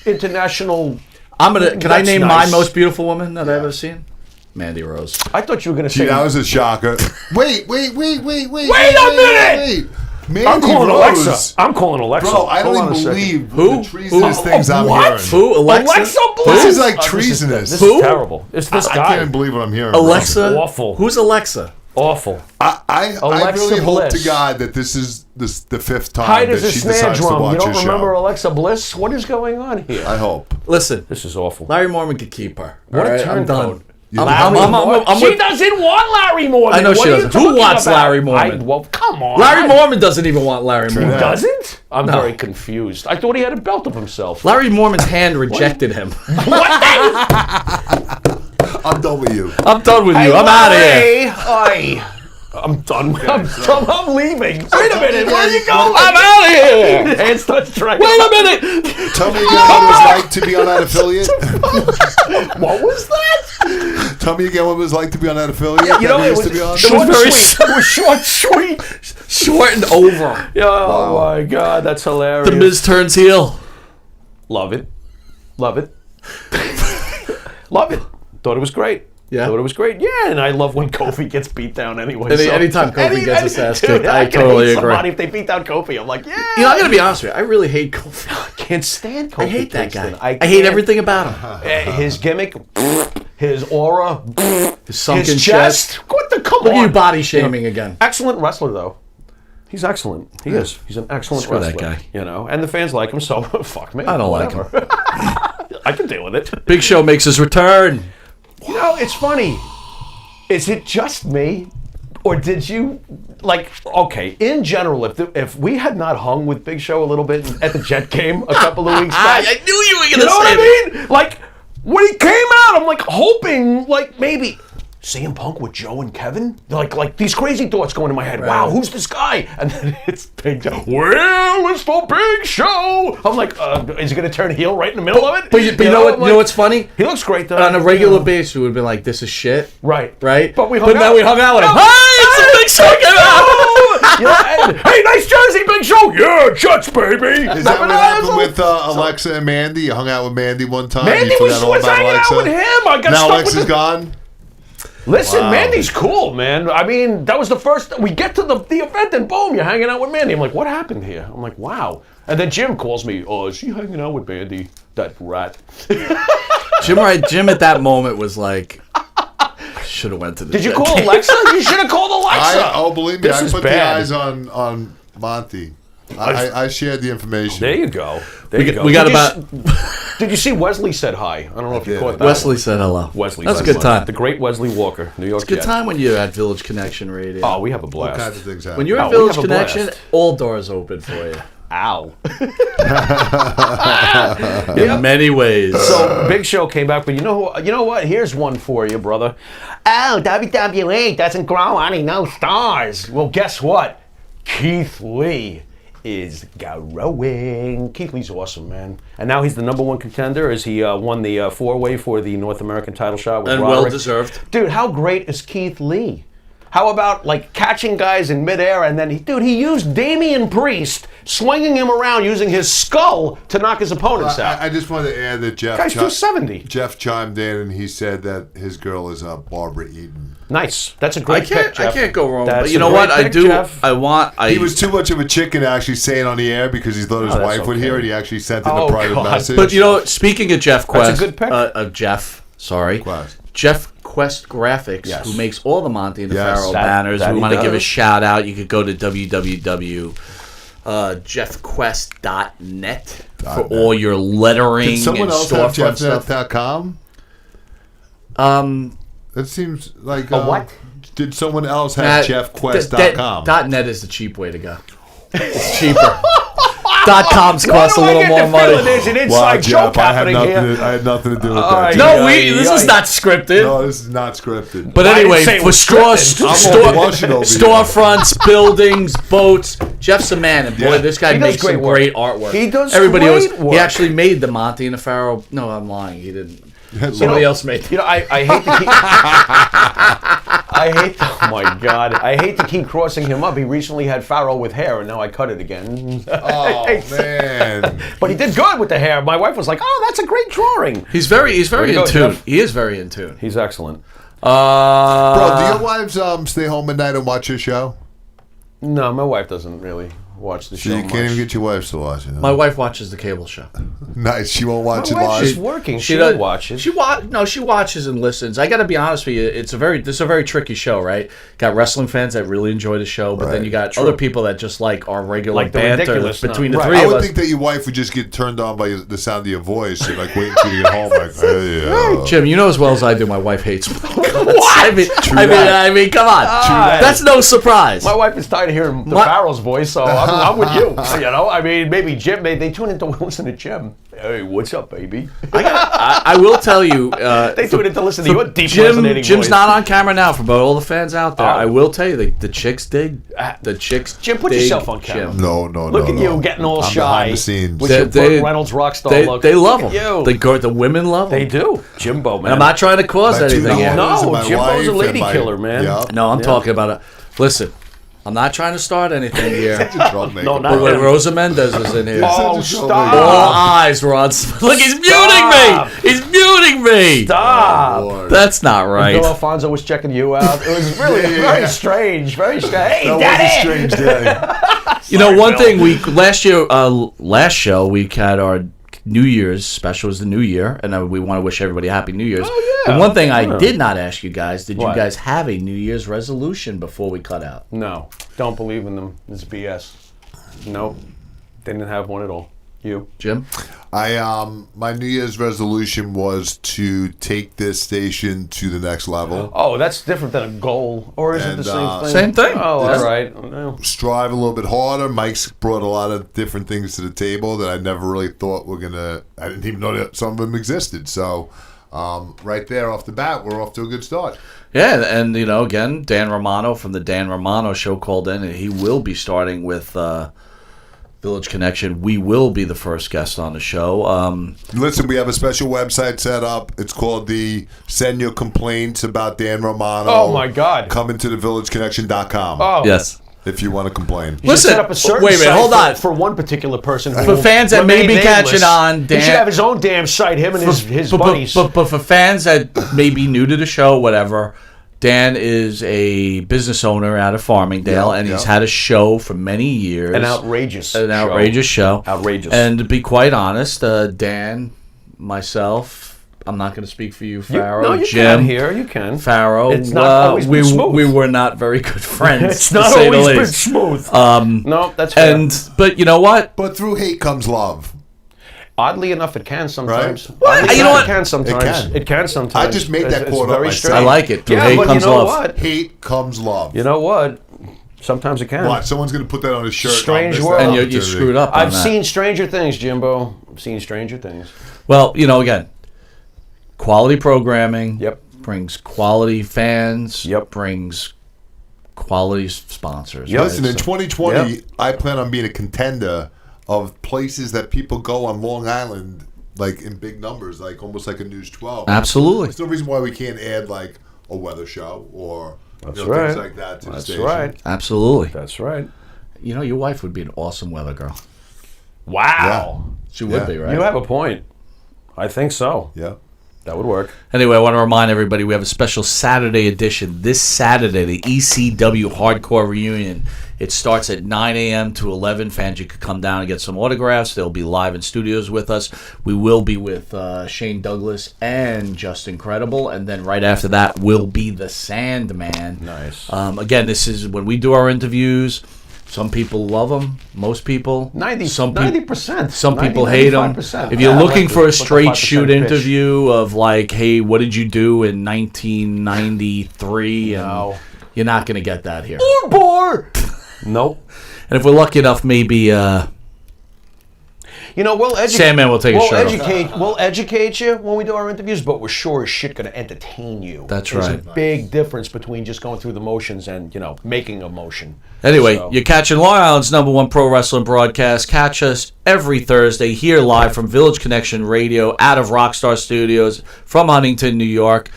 I: international...
H: Can I
I: That's
H: name
I: nice.
H: my most beautiful woman that I've ever seen? Mandy Rose.
I: I thought you were going to
J: Gee,
I: say...
J: that was a shocker. Wait a minute! Mandy
I: I'm calling
J: Rose.
I: Alexa. I'm calling Alexa.
J: Bro, I
I: Hold
J: don't
I: on a
J: even
I: second.
J: believe
H: Who?
J: the treasonous things I'm
I: what?
J: hearing.
H: Who? Alexa?
I: Alexa Bliss?
J: This is like
I: Oh,
J: treasonous.
I: This
H: Who?
I: is terrible. It's this
J: I
I: guy.
J: can't even believe what I'm hearing. bro.
H: Alexa?
I: Awful.
H: Who's Alexa?
I: Awful.
J: I
I: Alexa
J: really hope to
I: Bliss.
J: God that this is the fifth time
I: Height is
J: that
I: a
J: she
I: snare
J: decides to
I: drum.
J: watch
I: You don't
J: his
I: remember
J: show.
I: Alexa Bliss? What is going on here?
J: I hope.
H: Listen,
I: This is awful.
H: Larry Mormon could keep her.
I: What
H: all
I: a
H: right? I'm
I: turncoat.
H: done.
I: She
H: with-
I: doesn't want Larry Mormon.
H: I know she
I: What are you
H: doesn't. Who
I: talking
H: wants
I: about?
H: Larry Mormon?
I: Well, come on.
H: Larry Mormon doesn't even want Larry
I: He
H: Mormon.
I: doesn't? I'm
H: No.
I: very confused. I thought he had a belt of himself.
H: Larry Mormon's hand rejected him.
J: I'm done with you.
H: I'm done with you. I'm out of here.
I: I'm done. I'm leaving. Wait a minute. Where are you going?
H: I'm out of here.
I: Hand starts dragging.
H: Wait a minute.
J: Tell me again what it was like to be on that affiliate.
I: What was that?
J: Tell me again what it was like to be on that affiliate.
I: You know,
J: that we
I: it
J: used
I: was
J: to be on.
I: short,
H: very
I: sweet. It was short, sweet.
H: Short and over.
I: Oh my God, that's hilarious.
H: The Miz turns heel.
I: Love it. Love it. Love it. Thought it was great.
H: Yeah.
I: Thought it was great. Yeah, and I love when Kofi gets beat down anyway.
H: Anytime Kofi gets his ass kicked, I
I: can
H: totally
I: hate
H: agree.
I: somebody if they beat down Kofi, I'm like, yeah.
H: You know, I'm gonna be honest with you. I really hate Kofi.
I: I can't stand Kofi
H: I hate that
I: Kingston.
H: guy. I hate
I: can't-
H: everything about him.
I: His gimmick, his aura,
H: His sunken
I: his chest. What the? Come
H: Look
I: on.
H: at you body shaming again.
I: Excellent wrestler, though. He's excellent. He is. He's an excellent
H: Screw
I: wrestler.
H: that guy.
I: You know, and the fans like him, so fuck me.
H: I don't like him.
I: I can deal with it.
H: Big Show makes his return.
I: You know, it's funny. Is it just me, or did you like? Okay, in general, if we had not hung with Big Show a little bit at the Jet game a couple of weeks back,
H: I knew you were
I: you
H: gonna
I: know what
H: say
I: I mean? Like when he came out, I'm like hoping, like maybe CM Punk with Joe and Kevin. Like these crazy thoughts going in my head.
H: Right.
I: Wow, who's this guy? And then it's Big Show. Well, it's the Big Show. I'm like, is he gonna turn heel right in the middle of it?
H: But you know what?
I: I'm
H: You
I: like,
H: know what's funny?
I: He looks great though.
H: On a regular basis, we would have been like, "This is shit."
I: Right.
H: Right.
I: But we hung
H: now
I: out.
H: we hung out with him.
I: No.
H: Hey, it's a Big Show. Get out.
I: Yeah, and, hey, nice jersey, Big Show. Yeah, Jets, baby.
J: Is that what happened with Alexa and Mandy? You hung out with Mandy one time.
I: Mandy
J: you
I: was
J: forgot all about
I: hanging
J: Alexa?
I: out with him. I got
J: Now
I: stuck
J: Alexa's
I: with the...
J: gone.
I: Listen,
J: Wow.
I: Mandy's cool, man. I mean, that was the first. We get to the event, and boom, you're hanging out with Mandy. I'm like, what happened here? I'm like, wow. And then Jim calls me. Oh, is she hanging out with Mandy? That rat.
H: Jim at that moment was like, I should have went to the.
I: Did you
H: Jet
I: call
H: game.
I: Alexa? You should have called Alexa.
J: Believe me,
I: This
J: I
I: is
J: put
I: bad.
J: the eyes on Monty. I shared the information.
I: There you go. There you go.
H: We got
I: Did you
H: about.
I: Did you see Wesley said hi? I don't know if you caught that.
H: Wesley said hello.
I: Wesley.
H: That was a
I: said
H: good
I: hello.
H: time.
I: The great Wesley Walker, New York
H: It's a good
I: Jet.
H: time when you're at Village Connection Radio.
I: Oh, we have a
J: All
I: blast.
J: kinds of things happen.
H: When you're
I: Oh,
H: at
I: we
H: Village
I: have a
H: Connection,
I: blast.
H: all doors open for you.
I: Ow.
H: In many ways.
I: So Big Show came back, but you know what? Here's one for you, brother. Oh, WWE doesn't grow any no stars. Well, guess what? Keith Lee is growing. Keith Lee's awesome, man. And now he's the #1 contender as he won the 4-way for the North American title shot with
H: And
I: Roderick.
H: well deserved.
I: Dude, how great is Keith Lee? How about like catching guys in midair and then he used Damian Priest swinging him around using his skull to knock his opponents out.
J: I just wanted to add that
I: Guy's 270.
J: Jeff chimed in and he said that his girl is Barbara Eaton.
I: Nice. That's a great pick, Jeff.
H: I can't go wrong.
I: That's
H: But you
I: a
H: know
I: great
H: what? I
I: pick,
H: do.
I: Jeff.
J: He was too much of a chicken to actually say it on the air because he thought his
I: that's
J: wife would
I: okay.
J: hear it. He actually sent in
I: Oh,
J: a private
I: God.
J: message.
H: But you know, speaking of Jeff Quest,
I: That's a good pick.
H: Of Jeff. Sorry,
J: Quest.
H: Jeff Quest Graphics,
I: Yes.
H: who makes all the Monty and the
J: Yes.
H: Pharaoh
I: That-
H: banners.
I: that
H: We
I: he
H: want to give a
I: does.
H: shout out. You could go to www.jeffquest.net for all your lettering
J: Did someone
H: and
J: else have
H: storefront stuff.
J: jeffnet.com? That seems like
I: A what?
J: Did someone else have jeffquest.com?
H: .net is the cheap way to go. It's cheaper. .coms cost a
I: Why do
H: little
I: I
H: more
I: get the feeling
H: money.
I: there's an
J: Wow,
I: inside joke
J: Jeff, I had
I: happening
J: nothing.
I: here?
J: I had nothing to do with
I: All
J: that.
I: right.
J: Jeff.
H: No, this is
I: Yikes.
H: not scripted.
J: No, this is not scripted.
H: But
I: I didn't
H: anyway,
I: say it
H: for
I: was scripted.
J: I'm all blushing over here.
H: storefronts, buildings, boats. Jeff's a man, and boy,
J: Yeah.
H: this guy
I: He does
H: makes some
I: great work.
H: great artwork.
I: He does
H: Everybody
I: great
H: else.
I: work.
H: He actually made the Monty and the Pharaoh. No, I'm lying. He didn't. Somebody else made.
I: You know, I hate to keep. Oh my God! I hate to keep crossing him up. He recently had Pharaoh with hair, and now I cut it again.
J: Oh man!
I: But he did good with the hair. My wife was like, "Oh, that's a great drawing."
H: He's very
I: Way
H: in
I: to go,
H: tune.
I: Jeff.
H: He is very in tune.
I: He's excellent.
J: Bro, do your wives stay home at night and watch your show?
I: No, my wife doesn't really watch the
J: So
I: show
J: you
I: much.
J: can't even get your wife to watch it. Huh?
H: My wife watches the cable show.
J: Nice. She won't watch it
I: My wife
J: live.
I: is working. She
H: does-
I: would watch it.
H: She watches and listens. I got to be honest with you. This is a very tricky show, right? Got wrestling fans that really enjoy the show, but then
J: Right.
H: you got other people that just like our regular
I: Like the
H: banter
I: ridiculous
H: between
I: stuff.
H: the
I: Right.
H: three
J: I
H: of
J: would
H: us.
J: think that your wife would just get turned on by the sound of your voice and like waiting for you to get home. Like, hey,
H: Jim, you know as well as I do, my wife hates me. I mean, come on. That's no surprise.
I: My wife is tired of hearing the Farrell's voice, so I'm with you. You know, I mean, maybe Jim. They tune into listen to Jim. Hey, what's up, baby?
H: I will tell you.
I: They tune in to listen to your deep
H: Jim,
I: resonating
H: Jim's
I: voice.
H: not on camera now. For all the fans out there, I will tell you, the chicks dig. The chicks.
I: Jim, put
H: dig
I: yourself on camera.
H: Jim.
J: no.
I: Look at you getting all
J: I'm
I: shy.
J: behind the scenes.
I: With
H: They-
I: your
H: they-
I: Burt Reynolds rock star
H: They,
I: look.
H: they love
I: Look
H: them.
I: at you.
H: The women love them.
I: They do. Jimbo, man.
H: And I'm not trying to cause
J: My two
H: anything here.
J: daughters and
I: No,
J: my
I: Jimbo's a
J: wife
I: lady
J: and my-
I: killer, man.
J: Yeah.
H: No, I'm talking about it. Listen, I'm not trying to start anything here.
J: Troublemaker.
I: No, not
H: But when
I: him.
H: Rosa Mendez was in here,
I: Oh,
J: Such a
H: all
I: stop.
H: eyes were on. Look, he's muting
I: Stop.
H: me. He's muting me.
I: Stop.
J: Lord.
H: That's not
I: Bill
H: right.
I: Alfonso was checking you out. It was really very strange. Very strange. Hey,
J: That
I: Daddy!
J: was a strange day.
H: You know, one thing last show we had our New Year's special was the New Year, and we want to wish everybody a happy New Year's.
I: Oh, yeah.
H: And one thing I did not ask you guys: did
I: What?
H: you guys have a New Year's resolution before we cut out?
I: No, don't believe in them. It's BS. Nope. They didn't have one at all. You?
H: Jim?
J: My New Year's resolution was to take this station to the next level.
I: Oh, that's different than a goal. Or is it
J: And,
I: the same thing?
H: Same thing.
I: Oh, all
H: Yeah.
I: right. No.
J: Strive a little bit harder. Mike's brought a lot of different things to the table that I never really thought were gonna. I didn't even know that some of them existed. So, right there off the bat, we're off to a good start.
H: Yeah, and you know, again, Dan Romano from the Dan Romano Show called in, and he will be starting with Village Connection. We will be the first guest on the show.
J: Listen, we have a special website set up. It's called the Send Your Complaints About Dan Romano.
I: Oh, my God.
J: Coming to thevillageconnection.com.
I: Oh.
H: Yes.
J: If you want to complain.
I: You should
H: Listen,
I: set up a certain
H: wait a minute,
I: site
H: hold on.
I: for one particular person.
H: For fans that may be catching on,
I: he
H: Dan-
I: should have his own damn site. Him and his buddies.
H: But for fans that may be new to the show, whatever, Dan is a business owner out of Farmingdale,
J: Yeah,
H: and he's
J: yeah.
H: had a show for many years.
I: An outrageous
H: show.
I: Outrageous.
H: And to be quite honest, Dan, myself, I'm not going to speak for you, Farrow.
I: you
H: Jim,
I: can here. You can.
H: Farrow.
I: It's not always been smooth.
H: We were not very good friends.
I: It's
H: to
I: not
H: say the
I: always been
H: least.
I: smooth. No, that's fair.
H: But you know what?
J: But through hate comes love.
I: Oddly enough, it can sometimes.
J: Right?
I: Oddly
H: You know
I: enough,
H: what?
I: It can sometimes.
J: It can.
I: sometimes.
J: I just made that
I: It's
J: quote up
I: very
J: myself.
I: strange.
H: I like it. Through
I: Yeah,
H: hate
I: but
H: comes
I: you know
H: love.
I: what?
J: Hate comes love.
I: You know what? Sometimes it can.
J: What? Someone's going to put that on his shirt.
I: Strange
J: I'll miss
I: world.
J: that
H: And you
J: opportunity.
H: screwed up on
I: I've
H: that.
I: seen stranger things, Jimbo. I've seen stranger things.
H: Well, you know, again, quality programming.
I: Yep.
H: Brings quality fans.
I: Yep.
H: Brings quality sponsors.
I: Yep.
J: Listen, in
H: So-
J: 2020,
I: Yep.
J: I plan on being a contender of places that people go on Long Island, like in big numbers, like almost like a News 12.
H: Absolutely.
J: There's no reason why we can't add like a weather show or
I: That's
J: things
I: right.
J: like that to
I: That's
J: the station.
I: right.
H: Absolutely.
I: That's right.
H: You know, your wife would be an awesome weather girl.
I: Wow.
H: She would
J: Yeah.
H: be, right?
I: You have a point. I think so.
J: Yeah.
I: That would work.
H: Anyway, I want to remind everybody we have a special Saturday edition. This Saturday, the ECW Hardcore Reunion. It starts at 9 a.m. to 11. Fans, you could come down and get some autographs. They'll be live in studios with us. We will be with Shane Douglas and Justin Credible. And then right after that will be the Sandman.
I: Nice.
H: Again, this is when we do our interviews. Some people love them. Most people.
I: 90%.
H: Some people hate them.
I: 95%.
H: If you're
I: Yeah,
H: looking
I: like
H: for a
I: the
H: straight
I: 5%
H: shoot
I: pitch.
H: interview of like, hey, what did you do in 1993?
I: No.
H: And you're not going to get that here.
I: Nope.
H: And if we're lucky enough, maybe
I: You know, we'll educate.
H: Sandman will take his shirt off.
I: We'll educate you when we do our interviews, but we're sure as shit going to entertain you.
H: That's
I: There's
H: right.
I: a big difference between just going through the motions and making a motion.
H: Anyway,
I: So-
H: you're catching Long Island's #1 pro wrestling broadcast. Catch us every Thursday here live from Village Connection Radio out of Rockstar Studios from Huntington, New York.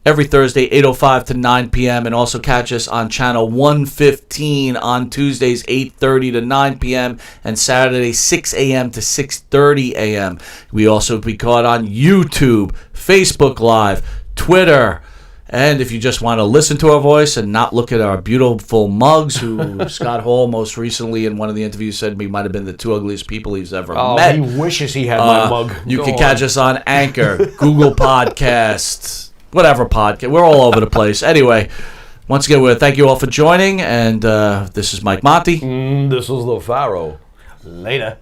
H: Every Thursday, 8:05 to 9 p.m. And also catch us on channel 115 on Tuesdays, 8:30 to 9 p.m. And Saturday, 6 a.m. to 6:30 a.m. We also be caught on YouTube, Facebook Live, Twitter, And if you just want to listen to our voice and not look at our beautiful mugs, who Scott Hall most recently in one of the interviews said we might have been the two ugliest people he's ever met.
I: He wishes he had my mug.
H: You can catch us on Anchor, Google Podcasts, whatever podcast. We're all over the place. Anyway, once again, thank you all for joining. And this is Mike Monty.
I: This is the Pharaoh.
D: Later.